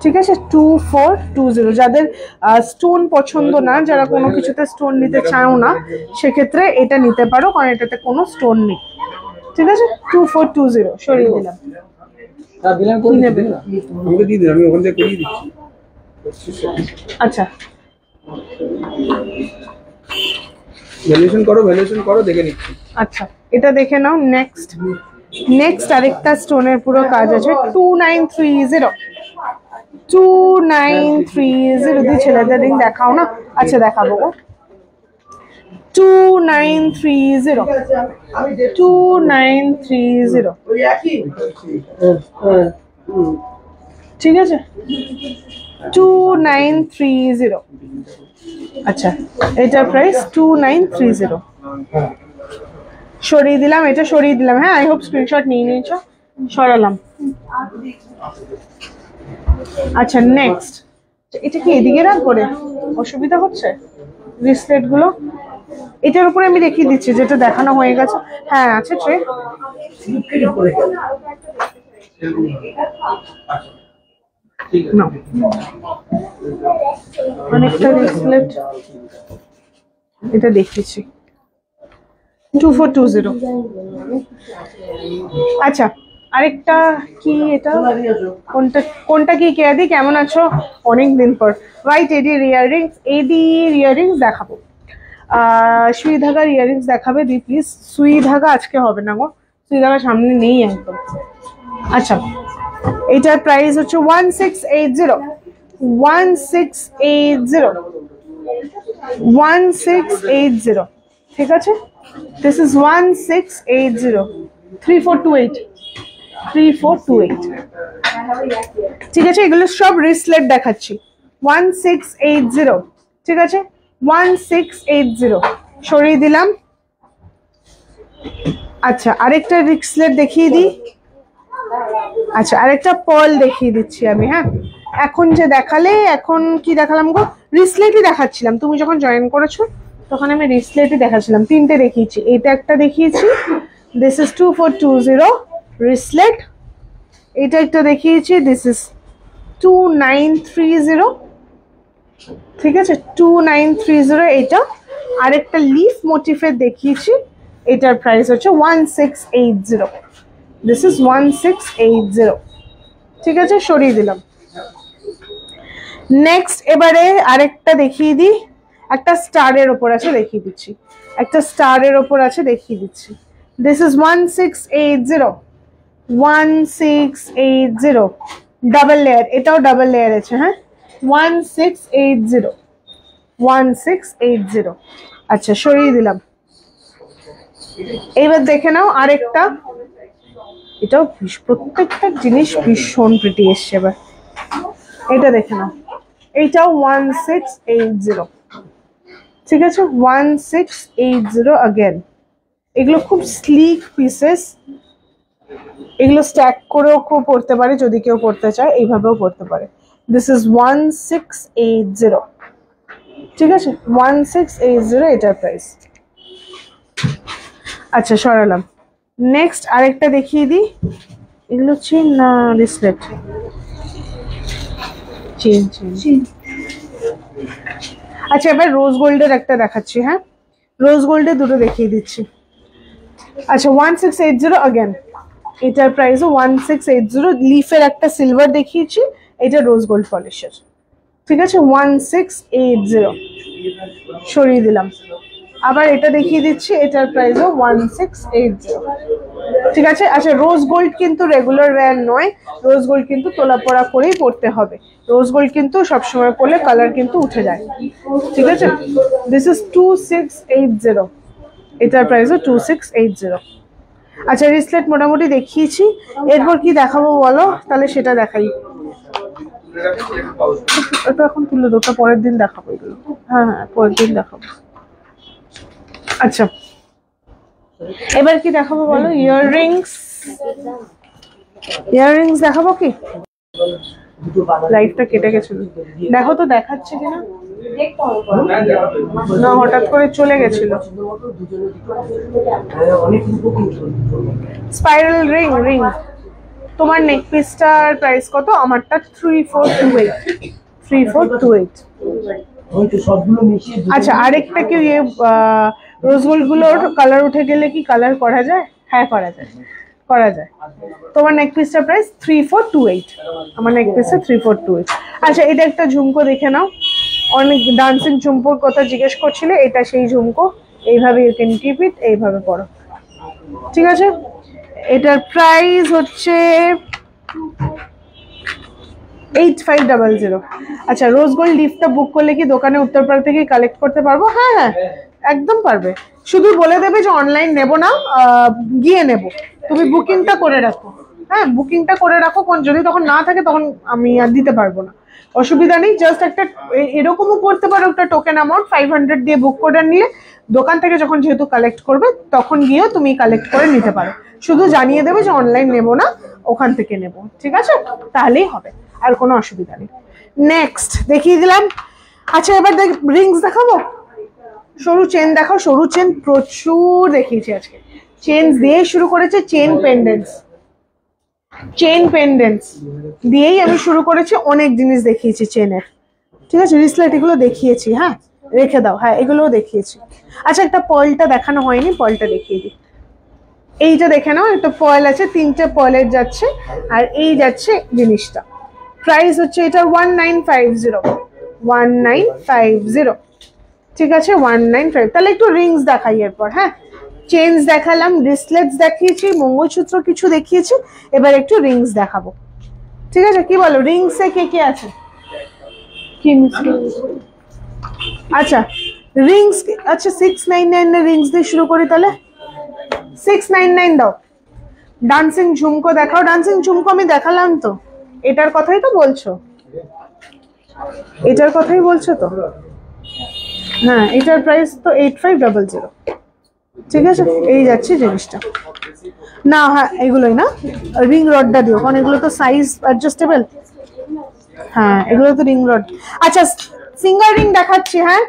ঠিক আছে 2420। যাদের স্টোন পছন্দ না, যারা কোনো কিছুতে স্টোন নিতে চাও না, সেক্ষেত্রে এটা নিতে পারো, কারণ এটাতে কোনো স্টোন নেই, ঠিক আছে 2420 সরিয়ে দিলাম। আচ্ছা ভ্যালুয়েশন করো দেখে নিচ্ছি। আচ্ছা এটা দেখে নাও। নেক্সট আরেকটা স্টোনের পুরো কাজ আছে 2930 2930 দিয়ে ছেলেদের রিং দেখাও না। আচ্ছা দেখাবো গো 2930 2930, ঠিক আছে 2930। আচ্ছা এটার প্রাইস 2930 সরিয়ে দিলাম, এটা সরিয়ে দিলাম। হ্যাঁ আই হোপ স্ক্রিনশট নিয়ে নিয়েছো, সরালাম। আচ্ছা নেক্সট, এটা কি এদিকে রাখ করে অসুবিধা হচ্ছে রিসলেট গুলো? এটার উপরে আমি দেখিয়ে দিচ্ছি, যেটা দেখানো হয়ে গেছে। হ্যাঁ আছে ট্রে। অনেকটা রিসলেট এটা দেখিয়েছি 2420। আচ্ছা আরেকটা কি, এটা কোনটা কি কেয়াদি কেমন আছো? অনেকদিন পর। হোয়াইট এডি ইয়াররিংস দেখাবো, সুই ধাগার ইয়াররিংস দেখাবে দি প্লিজ। সুই ধাগা আজকে হবে না গো, তুই দেখা সামনে নেই একদম। আচ্ছা এটার প্রাইস হচ্ছে 1680, 1680, 1680, ঠিক আছে। দিস ইজ 1680, 3428, 3428, ঠিক আছে। এগুলো সব রিসলেট দেখাচ্ছি। 1680, ঠিক আছে, 1680 সরিয়ে দিলাম। আচ্ছা আরেকটা রিসলেট দেখিয়ে দিই। আচ্ছা আরেকটা পার্ল দেখিয়ে দিচ্ছি আমি। হ্যাঁ এখন যে দেখালে, এখন কি দেখালাম গো? রিসলেটই দেখাচ্ছিলাম। তুমি যখন জয়েন করেছো তখন আমি রিসলেটই দেখাচ্ছিলাম। তিনটে দেখিয়েছি, এটা একটা দেখিয়েছি, দিস ইজ 2420 রিসলেট। এটা একটা দেখিয়েছি, দিস ইজ 2930, ঠিক আছে, 2930 এটা। আরেকটা লিফ মোটিফের দেখিয়েছি, এটার প্রাইস হচ্ছে 1680, দিস ইজ 1680, ঠিক আছে, সরিয়ে দিলাম। নেক্সট এবারে আরেকটা দেখিয়ে দিই। একটা স্টারের ওপর আছে, দেখিয়ে দিচ্ছি। একটা স্টারের ওপর আছে, দেখিয়ে দিচ্ছি। দিস ইজ 1680, 1680 ডাবল লেয়ার, এটাও ডাবল লেয়ার আছে। হ্যাঁ 1680, 1680, আচ্ছা সরিয়ে দিলাম। এইবার দেখে নাও আরেকটা, এটাও প্রত্যেকটা জিনিস ভীষণ প্রিটি এসছে। এবার এটা দেখে নাও, এইটাও 1680, ঠিক আছে, 1680 अगेन। এগুলো খুব স্লিক পিসেস, এগুলো স্ট্যাক করেও কেউ পড়তে পারে, যদি কেউ পড়তে চায় এইভাবেও পড়তে পারে। দিস ইজ 1680, ঠিক আছে, 1680 এটার প্রাইস। আচ্ছা সরালাম। নেক্সট আরেকটা দেখিয়ে দিই। এগুলো চেন না রিসলেট? Chain, chain. আচ্ছা এবার রোজ গোল্ডের একটা দেখাচ্ছি। হ্যাঁ রোজ গোল্ডের দুটো দেখিয়ে দিচ্ছি। আচ্ছা 1680 अगेन, এটার প্রাইসও 1680। লিফের একটা সিলভার দেখিয়েছি, এটা রোজ গোল্ড পলিশের, ঠিক আছে, 1680 সরিয়ে দিলাম। আবার এটা দেখিয়ে দিচ্ছি, এটার প্রাইসও 1680, ঠিক আছে। আচ্ছা রোজ গোল্ড কিন্তু রেগুলার ওয়্যার নয়, রোজ গোল্ড কিন্তু তোলা পড়া করেই পড়তে হবে। রোজ গোল্ড কিন্তু সবসময় পরলে কালার কিন্তু উঠে যায়, ঠিক আছে। দিস ইজ 2680, এটার প্রাইসও 2680। আচ্ছা রিসলেট মোটামুটি দেখিয়েছি, এরপর কি দেখাবো বলো? তাহলে সেটা দেখাই। এটা এখন তুলে দো, ওটা পরের দিন দেখাবো এগুলো। হ্যাঁ হ্যাঁ পরের দিন দেখাবো। আচ্ছা এবার কি দেখাবো বলো? ইয়াররিংস, ইয়াররিংস দেখাবো কি? লাইটটা কেটে গেছিল, দেখো তো দেখাচ্ছে কিনা। না হঠাৎ করে চলে গেছিল। Spiral ring, ring. তোমার নেক পিসটার প্রাইস কত? আমারটা 3428, 3428। আচ্ছা আরেকটা কি রোজ গোল্ড গুলোর কালার উঠে গেলে কি কালার করা যায়? হ্যাঁ করা যায়, করা যায়। তোমার নেক পিসটার প্রাইস 3428, আমার নেক পিসটা 3428। আচ্ছা এটা একটা ঝুমকো দেখে নাও। অনেক ডান্সিং ঝুমকোর কথা জিজ্ঞেস করছিলে, এটা সেই ঝুমকো। এইভাবে ইউ ক্যান কিপ ইট, এইভাবে পরো, ঠিক আছে। এটার প্রাইস হচ্ছে 8500। আচ্ছা রোজ গোল্ড লিফটা বুক করলে কি দোকানে উত্তরপাড়া থেকে কালেক্ট করতে পারবো? হ্যাঁ হ্যাঁ একদম পারবে। শুধু বলে দেবে যে অনলাইন নেবো না, গিয়ে নেবো। তুমি বুকিংটা করে রাখো। হ্যাঁ বুকিংটা করে রাখো, কোন যদি তখন না থাকে তখন আমি আর দিতে পারবো না, অসুবিধা নেই। জাস্ট একটা এরকমও করতে পারো, একটা টোকেন অ্যামাউন্ট 500 দিয়ে বুক করে নিলে দোকান থেকে যখন যেহেতু কালেক্ট করবে তখন গিয়েও তুমি কালেক্ট করে নিতে পারো। শুধু জানিয়ে দেবে যে অনলাইন নেবো না, ওখান থেকে নেবো, ঠিক আছে, তাহলেই হবে, আর কোনো অসুবিধা নেই। নেক্সট দেখিয়ে দিলাম। আচ্ছা এবার রিংস দেখাবো। সরু চেন দেখাও, সরু চেন প্রচুর দেখিয়েছি আজকে। চেন দিয়ে শুরু করেছে, চেন পেন্ডেন্টস, চেন পেন্ডেন্টস দিয়েই আমি শুরু করেছি। অনেক জিনিস দেখিয়েছি চেনের, ঠিক আছে। রিসলেট এগুলো দেখিয়েছি, হ্যাঁ রেখে দাও, হ্যাঁ এগুলোও দেখিয়েছি। আচ্ছা একটা পয়েলটা দেখানো হয়নি, পয়েলটা দেখিয়ে দিই। এইটা দেখে নাও, একটা পয়েল আছে, তিনটে পয়েলের যাচ্ছে, আর এই যাচ্ছে জিনিসটা। প্রাইস হচ্ছে এটা 1950, 1950, ঠিক আছে 195। তাহলে একটু রিংস দেখাই এরপর। হ্যাঁ চেইনস দেখালাম, রিসলেটস দেখিয়েছি, মঙ্গলসূত্র কিছু দেখিয়েছি, এবার একটু রিংস দেখাবো। ঠিক আছে, কি বলো রিংসে কে কে আছে? কি আচ্ছা রিংস, আচ্ছা 699 এর রিংস দিয়ে শুরু করি তাহলে। 699 দাও। ডান্সিং ঝুমকো দেখাও। ডান্সিং ঝুমকো আমি দেখালাম তো, এটার কথাই তো বলছো, এটার কথাই বলছো তো? হ্যাঁ, এটার প্রাইস তো 8500। ঠিক আছে, এই যাচ্ছে জিনিসটা না। হ্যাঁ এগুলোই না, রিং রডটা দিও, কারণ এগুলো তো সাইজ অ্যাডজাস্টেবল। হ্যাঁ এগুলো তো রিং রড। আচ্ছা ফিঙ্গার রিং দেখাচ্ছি। হ্যাঁ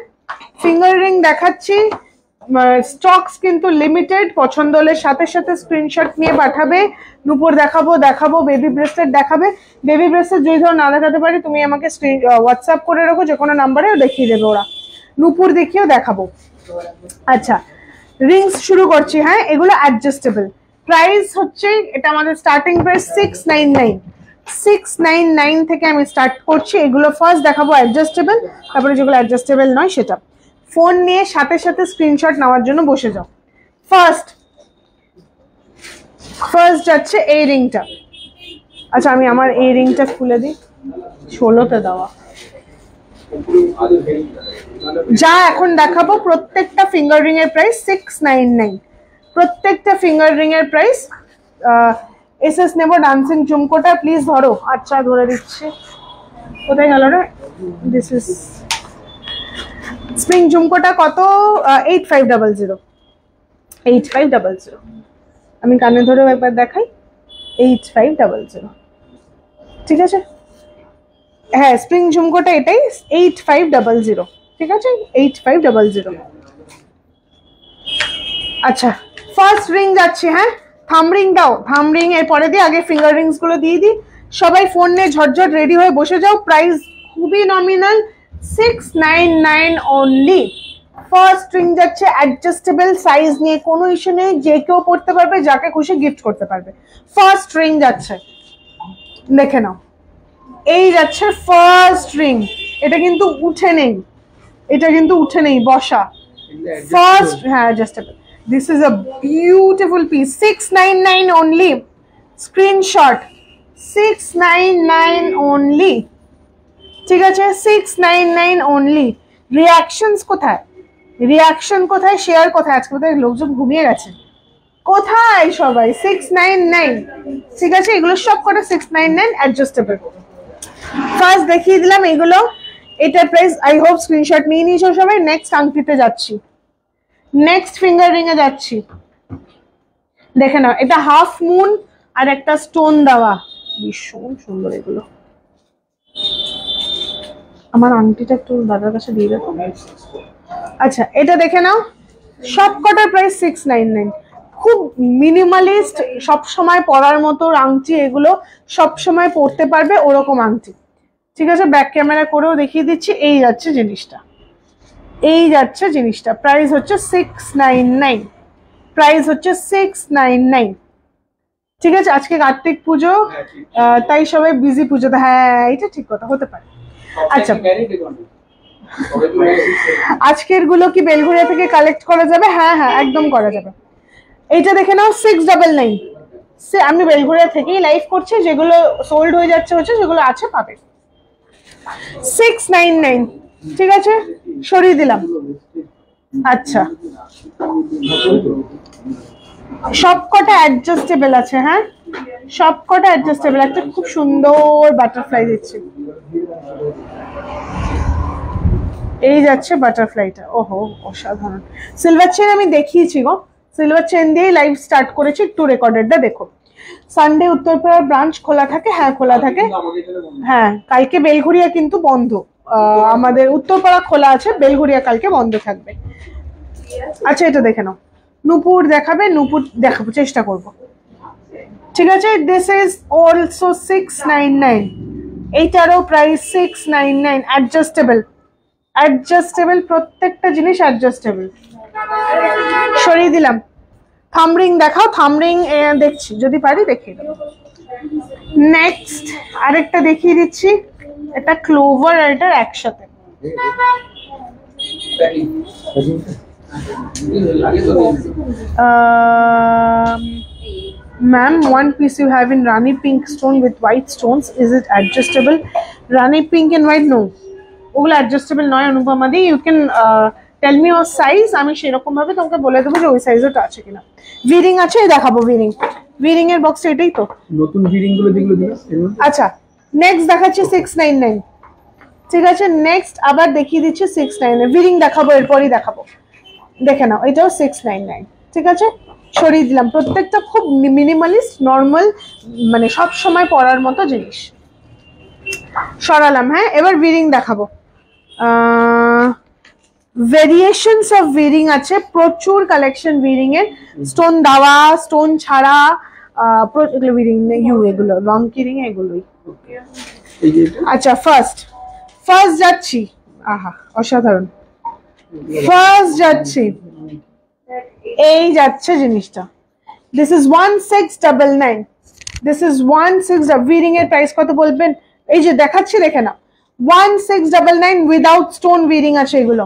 ফিঙ্গার রিং দেখাচ্ছি, স্টকস কিন্তু লিমিটেড। পছন্দ হলে সাথে সাথে স্ক্রিনশট নিয়ে পাঠাবে। নুপুর দেখাবো, বেবি ব্রেসলেট দেখাবে। বেবি ব্রেসলেট যদি ধর না দেখাতে পারি, তুমি আমাকে হোয়াটসঅ্যাপ করে রাখো, যে কোনো নাম্বারে দেখিয়ে দেবে ওরা। নুপুর দেখিয়েও দেখাবো। আচ্ছা রিংস শুরু করছি। হ্যাঁ এগুলো অ্যাডজাস্টেবল। প্রাইস হচ্ছে, এটা আমাদের স্টার্টিং প্রাইস 699। 699 থেকে আমি স্টার্ট করছি। এগুলো ফার্স্ট দেখাবো অ্যাডজাস্টেবল, তারপরে যেগুলো অ্যাডজাস্টেবল নয় সেটা। ফোন নিয়ে সাথে সাথে স্ক্রিনশট নেওয়ার জন্য বসে যাও। ফার্স্ট যাচ্ছে এই রিংটা। আচ্ছা আমি আমার এই রিংটা খুলে দিই, 16তে দেওয়া। যা এখন দেখাবো প্রত্যেকটা ফিঙ্গার রিং এর প্রাইস 699। প্রত্যেকটা ফিঙ্গার রিং এর প্রাইস। এসএস নেব ডান্সিং ঝুমকোটা, প্লিজ ধরো। আচ্ছা ধরে দিচ্ছি, কোথায় গেল রে? দিস ইজ স্প্রিং ঝুমকোটা কত? 8500। 8500 আমি কানে ধরেও একবার দেখাই। 8500। ঠিক আছে, হ্যাঁ স্প্রিং ঝুমকোটা এটাই 8500। ঠিক আছে 8500। আচ্ছা ফার্স্ট রিং যাচ্ছে। হ্যাঁ থাম রিং দাও। থাম রিং এর পরে দিয়ে আগে ফিঙ্গার রিংস গুলো দিয়ে দিই। সবাই ফোন নিয়ে ঝটঝট রেডি হয়ে বসে যাও। প্রাইস খুবই নমিনাল, 699 অনলি। ফার্স্ট রিং যাচ্ছে অ্যাডজাস্টেবল, সাইজ নিয়ে কোনো ইস্যু নেই, যে কেউ পড়তে পারবে, যাকে খুশি গিফট করতে পারবে। ফার্স্ট রিং যাচ্ছে, দেখে নাও। এই যাচ্ছে ফার্স্ট রিং। এটা কিন্তু উঠে নেই, এটা কিন্তু উঠে নেই, বসা। ফার্স্ট, হ্যাঁ adjustable. This is a beautiful piece. 699 only. Screenshot 699 only. ঠিক আছে 699 অনলি। রিয়াকশনস কোথায়? রিয়াকশন কোথায়? শেয়ার কোথায়? আজকে বোধহয় লোকজন ঘুমিয়ে গেছে। কোথায় সবাই? 699। ঠিক আছে, এগুলো সব করে 699 অ্যাডজাস্টেবল। ফার্স্ট দেখিয়ে দিলাম এগুলো। এটার প্রাইস আই হোপ স্ক্রিনশট নিয়ে নিয়েছো সবাই। নেক্সট আংটিতে যাচ্ছি, নেক্সট ফিঙ্গার রিং এ যাচ্ছি। দেখে নাও, এটা হাফ মুন আর একটা স্টোন দেওয়া, ভীষণ সুন্দর এগুলো। আমার আংটিটা একটু দাদার কাছে দিয়ে দেবো। আচ্ছা এটা দেখে নাও, সব কটার প্রাইস 699। খুব মিনিমালিস্ট, সব সময় পরার মতো আংটি এগুলো, সব সময় পরতে পারবে ওরকম আংটি। ঠিক আছে, ব্যাক ক্যামেরা করেও দেখিয়ে দিচ্ছি। এই যাচ্ছে জিনিসটা, এই যাচ্ছে জিনিসটা। প্রাইস হচ্ছে 699। প্রাইস হচ্ছে 699। ঠিক আছে, আজকে কার্তিক পুজো, তাই সবাই বিজি পুজোতে। হ্যাঁ এটা ঠিক কথা, হতে পারে। আচ্ছা আজকের গুলো কি বেলঘরিয়া থেকে কালেক্ট করা যাবে? হ্যাঁ হ্যাঁ একদম করা যাবে। এইটা দেখে নাও 699। আমি বেলঘরিয়া থেকেই লাইভ করছি, যেগুলো সোল্ড হয়ে যাচ্ছে যেগুলো আছে পাবে। 699। ঠিক আছে সরিয়ে দিলাম। আচ্ছা সবকটা অ্যাডজাস্টেবল আছে। হ্যাঁ সবকটা অ্যাডজাস্টেবল। একটা খুব সুন্দর বাটারফ্লাই দিচ্ছি, এই যাচ্ছে বাটারফ্লাইটা। ওহো অসাধারণ। সিলভার চেন আমি দেখিয়েছি গো, সিলভার চেন দিয়ে লাইভ স্টার্ট করেছি। একটু রেকর্ডেডটা দেখো। সানডে উত্তরপাড়া ব্রাঞ্চ খোলা থাকে। হ্যাঁ খোলা থাকে। হ্যাঁ কালকে বেলঘরিয়া কিন্তু বন্ধ, আমাদের উত্তরপাড়া খোলা আছে, বেলঘরিয়া কালকে বন্ধ থাকবে। আচ্ছা এটা দেখে নাও, নুপুর দেখাবে, নুপুর দেখাবো, চেষ্টা করব। ঠিক আছে, দিস ইজ অলসো 699। এইটারও প্রাইস 699। অ্যাডজাস্টেবল, অ্যাডজাস্টেবল, প্রত্যেকটা জিনিস অ্যাডজাস্টেবল। সরিয়ে দিলাম। থামরিং দেখাও। থামরিং দেখছি, যদি পারি দেখিয়ে দেবো। নেক্সট আরেকটা দেখিয়ে দিচ্ছি। এটা ক্লোভার আর এটার একসাথে। Ma'am, one piece you have in Rani pink stone with white stones. Is it adjustable? Rani pink and white, no. ওগুলো adjustable নয় অনুপমা দি। You can tell me your size, আমি সেরকম ভাবে তোমাকে বলে দেবো যে ওই সাইজটা আছে কিনা। ভিরিং আছে, দেখাবো ভিরিং। ভিরিং এর বক্স এটাই তো। নতুন ভিরিং গুলো যেগুলো দিলা। আচ্ছা, নেক্সট দেখাচ্ছি 699। ঠিক আছে, নেক্সট আবার দেখিয়ে দিচ্ছি 699। ভিরিং দেখাবো, এরপরই দেখাবো। দেখে নাও, এটাও 699। ঠিক আছে, সরিয়ে দিলাম। প্রত্যেকটা খুব মিনিমালিস্ট, নর্মাল, মানে সব সময় পরার মতো জিনিস সরালাম। হ্যাঁ, এবার ভিরিং দেখাবো। ভেরিয়েশনস অফ ভিরিং আছে, প্রচুর কালেকশন ভিরিং এর। স্টোন দেওয়া, স্টোন ছাড়া, এগুলো ভিরিং ইউ, এগুলো লং কিরিং এগুলোই। আচ্ছা, ফার্স্ট যাচ্ছি। আহা, অসাধারণ। ফার্স্ট যাচ্ছি, এই যাচ্ছে জিনিসটা। This is 1699। This is 16। ভিরিং এর প্রাইস কত বলবেন? এই যে দেখাচ্ছি, দেখে না। 1699 উইদাউট স্টোন ভিরিং আছে এগুলো।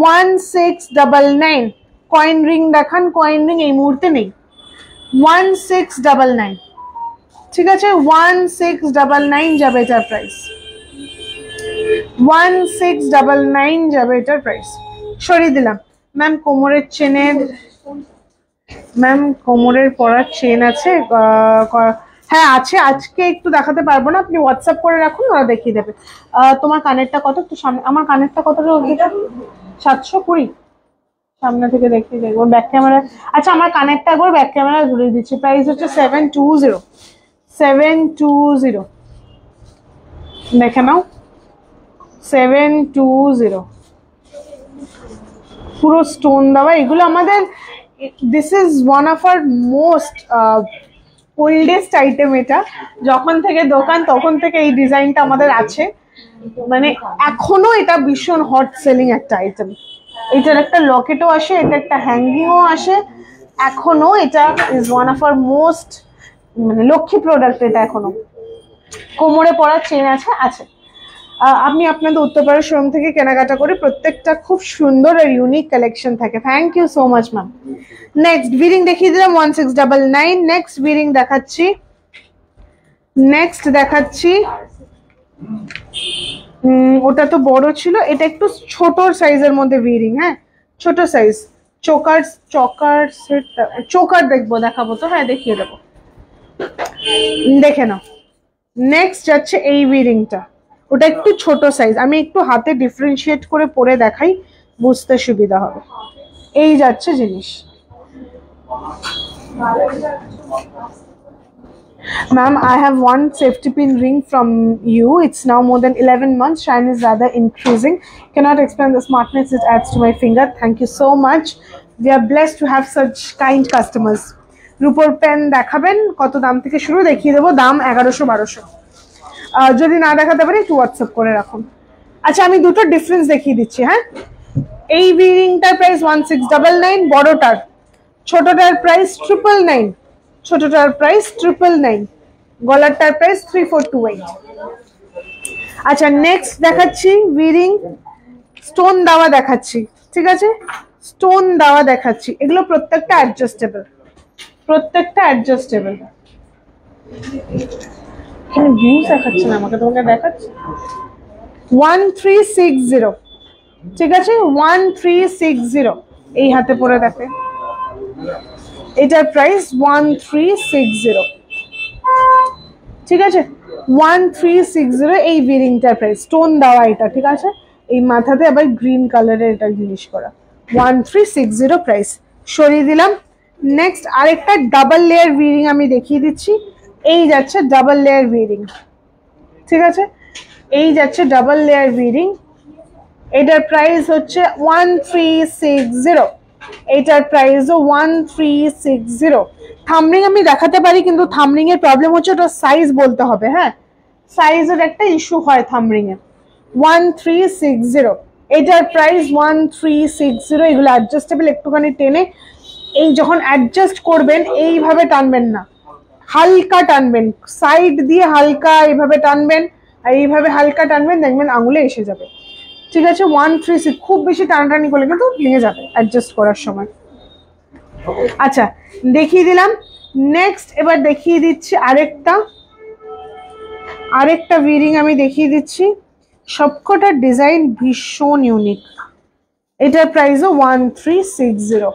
1699। কয়েন রিং দেখান, কয়েন রিং এই মুহূর্তে নেই। 1699। ঠিক আছে, 1699 যাবে এটার প্রাইস। 1699 যাবে এটার প্রাইস। সরিয়ে দিলাম। ম্যাম কোমরের চেনের, ম্যাম কোমরের পরার চেন আছে? হ্যাঁ আছে, আজকে একটু দেখাতে পারবো না, আপনি হোয়াটসঅ্যাপ করে রাখুন, ওরা দেখিয়ে দেবে। তোমার কানেরটা কত? একটু সামনে। আমার কানেরটা কত? 720। সামনে থেকে দেখিয়ে দেখবো ব্যাক ক্যামেরা। আচ্ছা, আমার কানেরটা একবার ব্যাক ক্যামেরা ঘুরিয়ে দিচ্ছি। প্রাইস হচ্ছে 720। 720 দেখে নাও। 720 পুরো স্টোন দেওয়া। এগুলো আমাদের, this is one of our most oldest item. এটা যখন থেকে দোকান তখন থেকে এই ডিজাইনটা আমাদের আছে, মানে এখনো এটা ভীষণ হট সেলিং একটা আইটেম। এটার একটা লকেটও আসে, এটা একটা হ্যাঙ্গিংও আসে। এখনো এটা is one of our most, মানে লক্ষ্মী প্রোডাক্ট এটা এখনো। কোমরে পরার চেন আছে। আমি আপনাদের উত্তরপাড়া শোরুম থেকে কেনাকাটা করি, প্রত্যেকটা খুব সুন্দর আর ইউনিক কালেকশন থাকে। Thank you so much ma'am. Next ভিরিং দেখিয়ে দিলাম 1699। নেক্সট ভিরিং দেখাচ্ছি। ওটা তো বড় ছিল, এটা একটু ছোট সাইজের মধ্যে ভিরিং। হ্যাঁ, ছোট সাইজ। চোকার দেখাবো তো? হ্যাঁ, দেখিয়ে দেবো, দেখে নাও। নেক্সট যাচ্ছে এই ভিরিংটা, ওটা একটু ছোট সাইজ। আমি একটু হাতে ডিফারেন্সিয়েট করে পরে দেখাই, বুঝতে সুবিধা হবে। এই যাচ্ছে জিনিস। Ma'am, I have one safety pin ring from you. It's now more than 11 months. Shine is rather increasing. Cannot explain the smartness it adds to my finger. Thank you so much. We are blessed to have such kind customers. রূপোর pen দেখাবেন? কত দাম থেকে শুরু দেখিয়ে দেবো। দাম 1100-1200। যদি না দেখাতে পারি একটু হোয়াটসঅ্যাপ করে রাখুন। আচ্ছা, আমি দুটো ডিফারেন্স দেখিয়ে দিচ্ছি। হ্যাঁ, এই ভিরিংটার প্রাইস 1699 বড়টার, ছোটটার প্রাইস 999। ছোটটার প্রাইস 999, গলারটার প্রাইস 3428। আচ্ছা, নেক্সট দেখাচ্ছি ভিরিং স্টোন দেওয়া দেখাচ্ছি। ঠিক আছে, স্টোন দেওয়া দেখাচ্ছি। এগুলো প্রত্যেকটা অ্যাডজাস্টেবল, এখানে ভিউজ দেখাচ্ছে না আমাকে, তোমাকে দেখাচ্ছি। 1360। ঠিক আছে, 1360। এই হাতে পরে দেখে, এটার প্রাইস 1360। ঠিক আছে, 1360 এই ভিরিংটার প্রাইস। স্টোন দেওয়া এটা। ঠিক আছে, এই মাথাতে আবার গ্রিন কালারের এটা জিনিস করা। 1360 প্রাইস। সরিয়ে দিলাম। নেক্সট আরেকটা ডাবল লেয়ার ভিরিং আমি দেখিয়ে দিচ্ছি। এই যাচ্ছে ডাবল লেয়ার ভিরিং। ঠিক আছে, এই যাচ্ছে ডাবল লেয়ার ভিরিং। এটার প্রাইস হচ্ছে 1360। এটার প্রাইসও 1360। থামরিং আমি দেখাতে পারি, কিন্তু থামরিং এর প্রবলেম হচ্ছে ওটা সাইজ বলতে হবে। হ্যাঁ, সাইজের একটা ইস্যু হয় থামরিং এর। 1360। এটার প্রাইস 1360। এগুলো অ্যাডজাস্টেবল, একটুখানি টেনে এই যখন অ্যাডজাস্ট করবেন এইভাবে টানবেন না, হালকা টানবেন, সাইড দিয়ে হালকা এইভাবে টানবেন, আর এইভাবে হালকা টানবেন, দেখবেন আঙুলে এসে যাবে। ঠিক আছে 136, খুব বেশি টানাটানি করলে কিন্তু ভেঙে যাবে অ্যাডজাস্ট করার সময়। আচ্ছা দেখিয়ে দিলাম। নেক্সট এবার দেখিয়ে দিচ্ছি আরেকটা ভিরিং আমি দেখিয়ে দিচ্ছি। সবকটা ডিজাইন ভীষণ ইউনিক। এটার প্রাইসও 1360,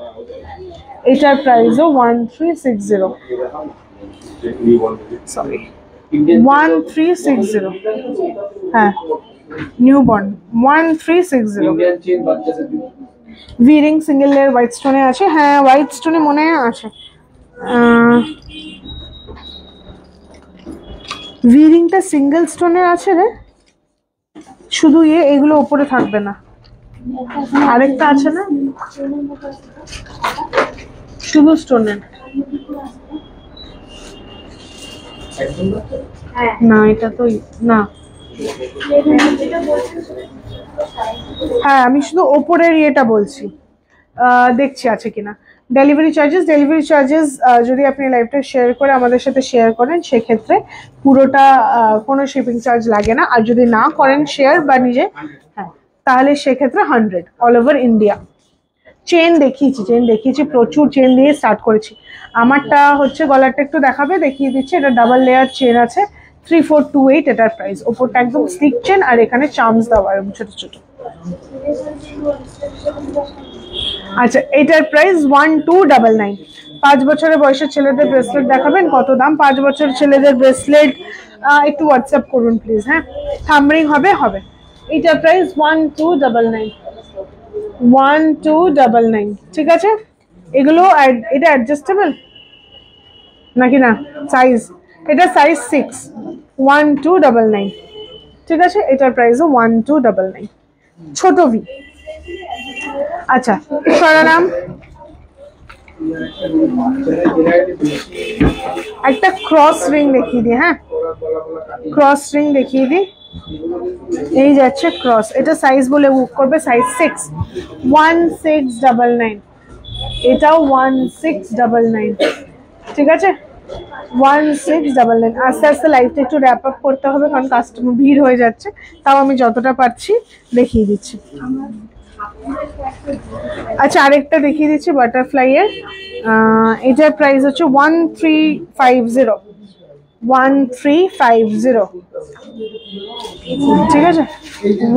এটার প্রাইসও 1360, সরি 1360, হ্যাঁ নিউবর্ন 1360। ভিরিং সিঙ্গেল লেয়ার হোয়াইট স্টোনে আছে, হ্যাঁ হোয়াইট স্টোনে মনে আছে। ভিরিংটা সিঙ্গেল স্টোনের আছে রে, শুধু এগুলো উপরে থাকবে না, আরেকটা আছে না শুধু স্টোনের। না এটা তো না, হ্যাঁ আমি শুধু ওপরের ইয়েটা বলছি, দেখছি আছে কিনা। ডেলিভারি চার্জেস যদি আপনি লাইভটা শেয়ার করে আমাদের সাথে শেয়ার করেন সেক্ষেত্রে পুরোটা কোনো শিপিং চার্জ লাগে না, আর যদি না করেন শেয়ার বা নিজে, হ্যাঁ তাহলে সেক্ষেত্রে 100 অল ওভার ইন্ডিয়া। চেন দেখিয়েছি প্রচুর চেন দিয়ে স্টার্ট করেছি। আমারটা হচ্ছে গলাটা একটু দেখাবে, দেখিয়ে দিচ্ছি। এটা ডাবল লেয়ার চেন আছে 3428 এটার প্রাইস। ওপরটা একদম স্লিক চেন আর এখানে চার্মস দেওয়া ছোট ছোট। আচ্ছা এটার প্রাইস 1299। 5 বছরের বয়সের ছেলেদের ব্রেসলেট দেখাবেন, কত দাম? 5 বছর ছেলেদের ব্রেসলেট একটু হোয়াটসঅ্যাপ করুন প্লিজ, হ্যাঁ থাম্বরিং হবে। এটার প্রাইস 1299, 1299, ঠিক আছে। এগুলো এটা অ্যাডজাস্টেবল নাকি না সাইজ? এটা সাইজ 6, 1299, ঠিক আছে। এটার প্রাইসও 1299, ছোট ভি। আচ্ছা সরালাম। একটা ক্রস রিং দেখিয়ে দিই, হ্যাঁ ক্রস রিং দেখিয়ে দিই। এই যাচ্ছে ক্রস, এটা সাইজ বলে বুক করবে, সাইজ 6, 1699, এটাও 1699, ঠিক আছে 1699। আস্তে আস্তে লাইভটা একটু র্যাপ আপ করতে হবে কারণ কাস্টমার ভিড় হয়ে যাচ্ছে, তাও আমি যতটা পারছি দেখিয়ে দিচ্ছি। আচ্ছা আরেকটা দেখিয়ে দিচ্ছি বাটারফ্লাই এর, এটার প্রাইস হচ্ছে 1350, 1350, ঠিক আছে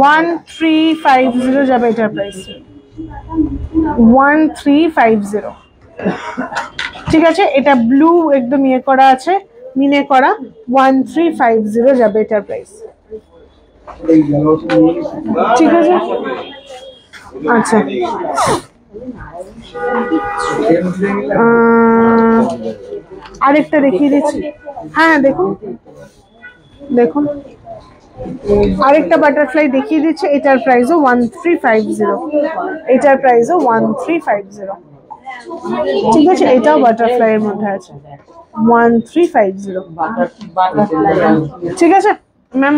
1350 যাবে এটার প্রাইস, 1350, ঠিক আছে। এটা ব্লু একদম ইয়ে করা আছে, মিনে করা, 1350 যাবে এটার প্রাইস, ঠিক আছে। আচ্ছা আরেকটা দেখিয়ে দিচ্ছি, হ্যাঁ দেখুন আরেকটা বাটারফ্লাই দেখিয়ে দিচ্ছে। এটার প্রাইসও 1350, এটার প্রাইসও 1350, ঠিক আছে। এটাও বাটারফ্লাই এর মধ্যে আছে 1350, ঠিক আছে। ম্যাম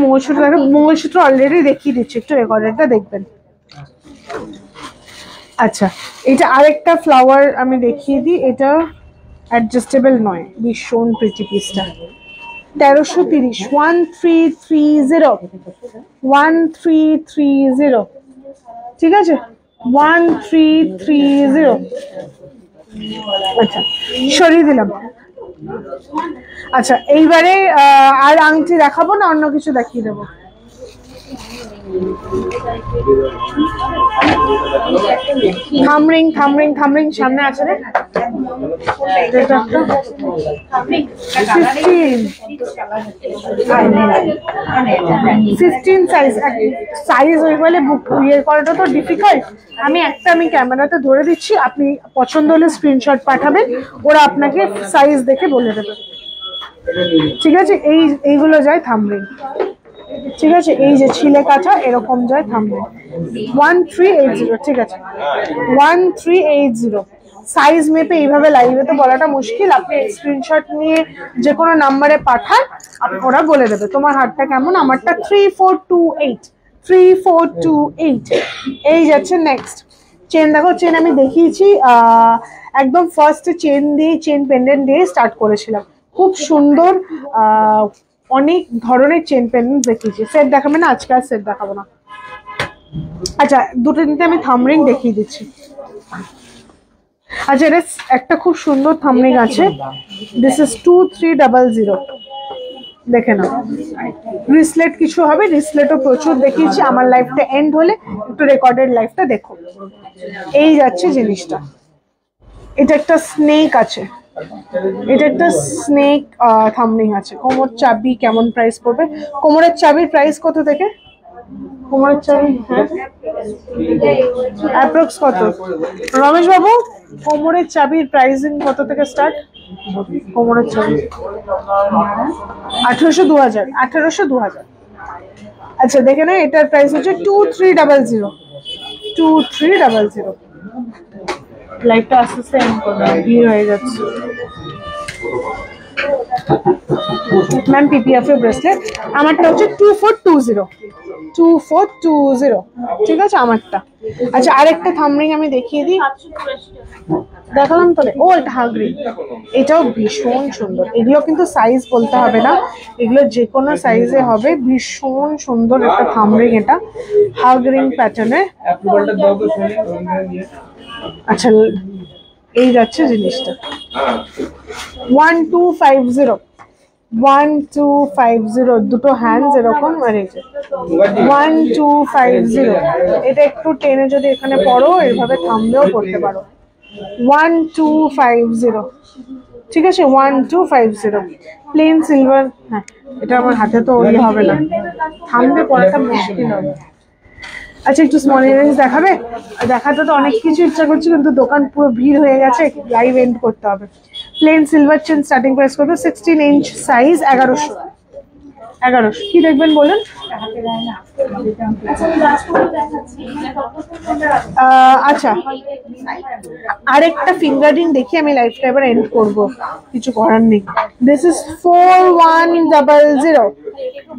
মঙ্গলসূত্র অলরেডি দেখিয়ে দিচ্ছি, একটু রেকর্ডারটা দেখবেন। আচ্ছা এটা আরেকটা ফ্লাওয়ার আমি দেখিয়ে দিই, এটা অ্যাডজাস্টেবল নয়, ভীষণ প্রিটি পিসটা, 1330, 1330, ঠিক আছে 1330। আচ্ছা সরিয়ে দিলাম। আচ্ছা এইবারে আর আংটি দেখাবো না, অন্য কিছু দেখিয়ে দেবো। থামরিং সামনে আছে রে, 15 সাইজ ওই বলে ইয়ে করাটা তো ডিফিকাল্ট। আমি ক্যামেরাতে ধরে দিচ্ছি, আপনি পছন্দ হলে স্ক্রিনশট পাঠাবেন, ওরা আপনাকে সাইজ দেখে বলে দেবে, ঠিক আছে। এইগুলো যায় থামরিং, ঠিক আছে। এই যে ছিলে কাঁচা এরকম যায় থামরিং, 1380, ঠিক আছে 1380। সাইজ মেপে এইভাবে লাইভে তো বলাটা মুশকিল, আপনি স্ক্রিনশট নিয়ে যে কোনো নাম্বারে পাঠান, ওরা বলে দেবে তোমার হাতটা কেমন। আমারটা 3428, এই যাচ্ছে। নেক্সট চেন দেখো, চেন আমি দেখিয়েছি একদম ফার্স্ট চেন পেন্ডেন্ট দিয়ে স্টার্ট করেছিলাম, খুব সুন্দর অনেক ধরনের চেন পেন্ডেন্ট দেখিয়েছি। সেট দেখাবে না আজকে, আর সেট দেখাবো না। আচ্ছা দুটো তিনটে আমি থামরিং দেখিয়ে দিচ্ছি। আচ্ছা এটা একটা খুব সুন্দর থামরিং আছে, দিস ইজ 2300, দেখে নাও। রিসলেট কিছু হবে, রিসলেটও প্রচুর দেখিয়েছি। আমার লাইফটা এন্ড হলে একটু রেকর্ডেড লাইফটা দেখো। এই যাচ্ছে জিনিসটা। এটা একটা স্নেক আছে, এটা একটা স্নেক থামরিং আছে। কোমর চাবি কেমন প্রাইস পড়বে? কোমরের চাবির প্রাইস কত থেকে? কোমরের চাবি হ্যাঁ অ্যাপ্রক্স কত রমেশ বাবু? কোমরের চাবির প্রাইসিং কত থেকে স্টার্ট? কোমরের চাবি 1800 2000, 1800 2000। আচ্ছা দেখে না, এটার প্রাইস হচ্ছে 2300, 2300। লাইটটা আস্তে আস্তে এন্ড করবে, ভিড় হয়ে যাচ্ছে। ম্যাম পিপিএফ এর ব্রেসলেট আমারটা হচ্ছে 2420, 2420, ঠিক আছে আমারটা। আচ্ছা আরেকটা থামরিং আমি দেখিয়ে দিই, দেখালাম তো। ও এটা হাগরি, এটাও ভীষণ সুন্দর। এগুলো কিন্তু সাইজ বলতে হবে না, এগুলো যে কোনো সাইজে হবে। ভীষণ সুন্দর একটা থামরিং, এটা হাগরিং প্যাটার্নের। আচ্ছা এই যাচ্ছে জিনিসটা 1250, 1250, দুটো হ্যান্ডস এরকম। আর এই যে 1250, এটা একটু টেনে যদি এখানে পড়ো এইভাবে থামবেও পড়তে পারো। 1250, ঠিক আছে 1250 প্লেন সিলভার। হ্যাঁ এটা আমার হাতে তো ওই হবে না, থামবে পড়াটা মুশকিল হবে। আচ্ছা একটু স্মল ইয়ারিংস দেখাবে? দেখাতে তো অনেক কিছু ইচ্ছা করছে, কিন্তু দোকান পুরো ভিড় হয়ে গেছে, লাইভ এন্ড করতে হবে। Plain silver chain starting price কত? 16 ইঞ্চ সাইজ 1100, 1100। কি দেখবেন বলুন? আচ্ছা আরেকটা ফিঙ্গার রিং দেখি, আমি লাইফটা এবার এন্ড করবো, কিছু করার নেই। দিস ইজ 4100,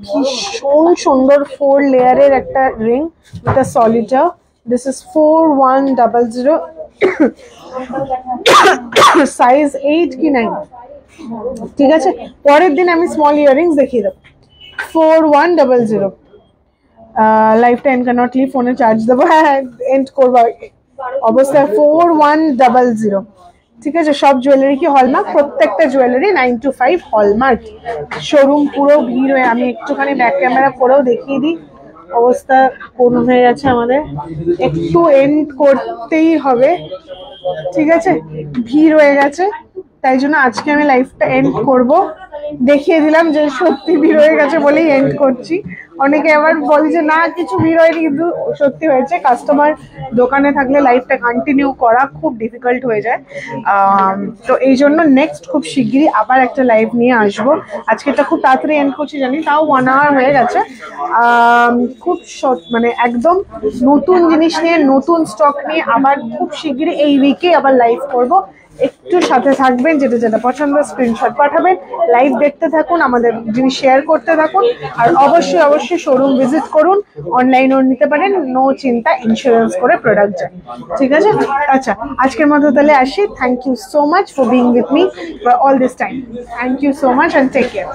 ভীষণ সুন্দর 4 লেয়ারের একটা ring with a solitaire. This is 4100, size 8 কি 9, ঠিক আছে। পরের দিন আমি স্মল ইয়ারিংস দেখিয়ে দেবো। 4100, লাইফটা এন্ড ক্যানট লিভ, ফোনে চার্জ দেবো, হ্যাঁ এন্ড করবো অবস্থায়। 4100, ঠিক আছে। সব জুয়েলারি কি হলমার্ক? প্রত্যেকটা জুয়েলারি 9 to 5 হলমার্ক। শোরুম পুরো ভিড় হয়ে, আমি একটুখানি ব্যাক ক্যামেরা করেও দেখিয়ে দিই, অবস্থা কোন হয়ে গেছে আমাদের। একটু এন্ড করতেই হবে, ঠিক আছে, ভিড় হয়ে গেছে, তাই জন্য আজকে আমি লাইফটা এন্ড করব। দেখিয়ে দিলাম যে সত্যি ভিড় হয়ে গেছে বলেই এন্ড করছি। অনেকে আবার বলে যে না কিছু ভিড় হয়নি, কিন্তু সত্যি হয়েছে। কাস্টমার দোকানে থাকলে লাইফটা কন্টিনিউ করা খুব ডিফিকাল্ট হয়ে যায়। তো এই জন্য নেক্সট খুব শিগগিরই আবার একটা লাইভ নিয়ে আসবো। আজকেটা খুব তাড়াতাড়ি এন্ড করছি জানি, তাও 1 hour হয়ে গেছে। খুব মানে একদম নতুন জিনিস নিয়ে, নতুন স্টক নিয়ে আবার খুব শিগগিরই এই উইকে আবার লাইভ করব। একটু সাথে থাকবেন, যেটা যেটা পছন্দ স্ক্রিনশট পাঠাবেন, লাইভ দেখতে থাকুন, আমাদের জিনিস শেয়ার করতে থাকুন। আর অবশ্যই অবশ্যই শোরুম ভিজিট করুন, অনলাইনেও নিতে পারেন, নো চিন্তা, ইন্স্যুরেন্স করে প্রোডাক্ট যায়, ঠিক আছে। আচ্ছা আজকের মতো তাহলে আসি। Thank you so much for being with me all this time. Thank you so much and take care.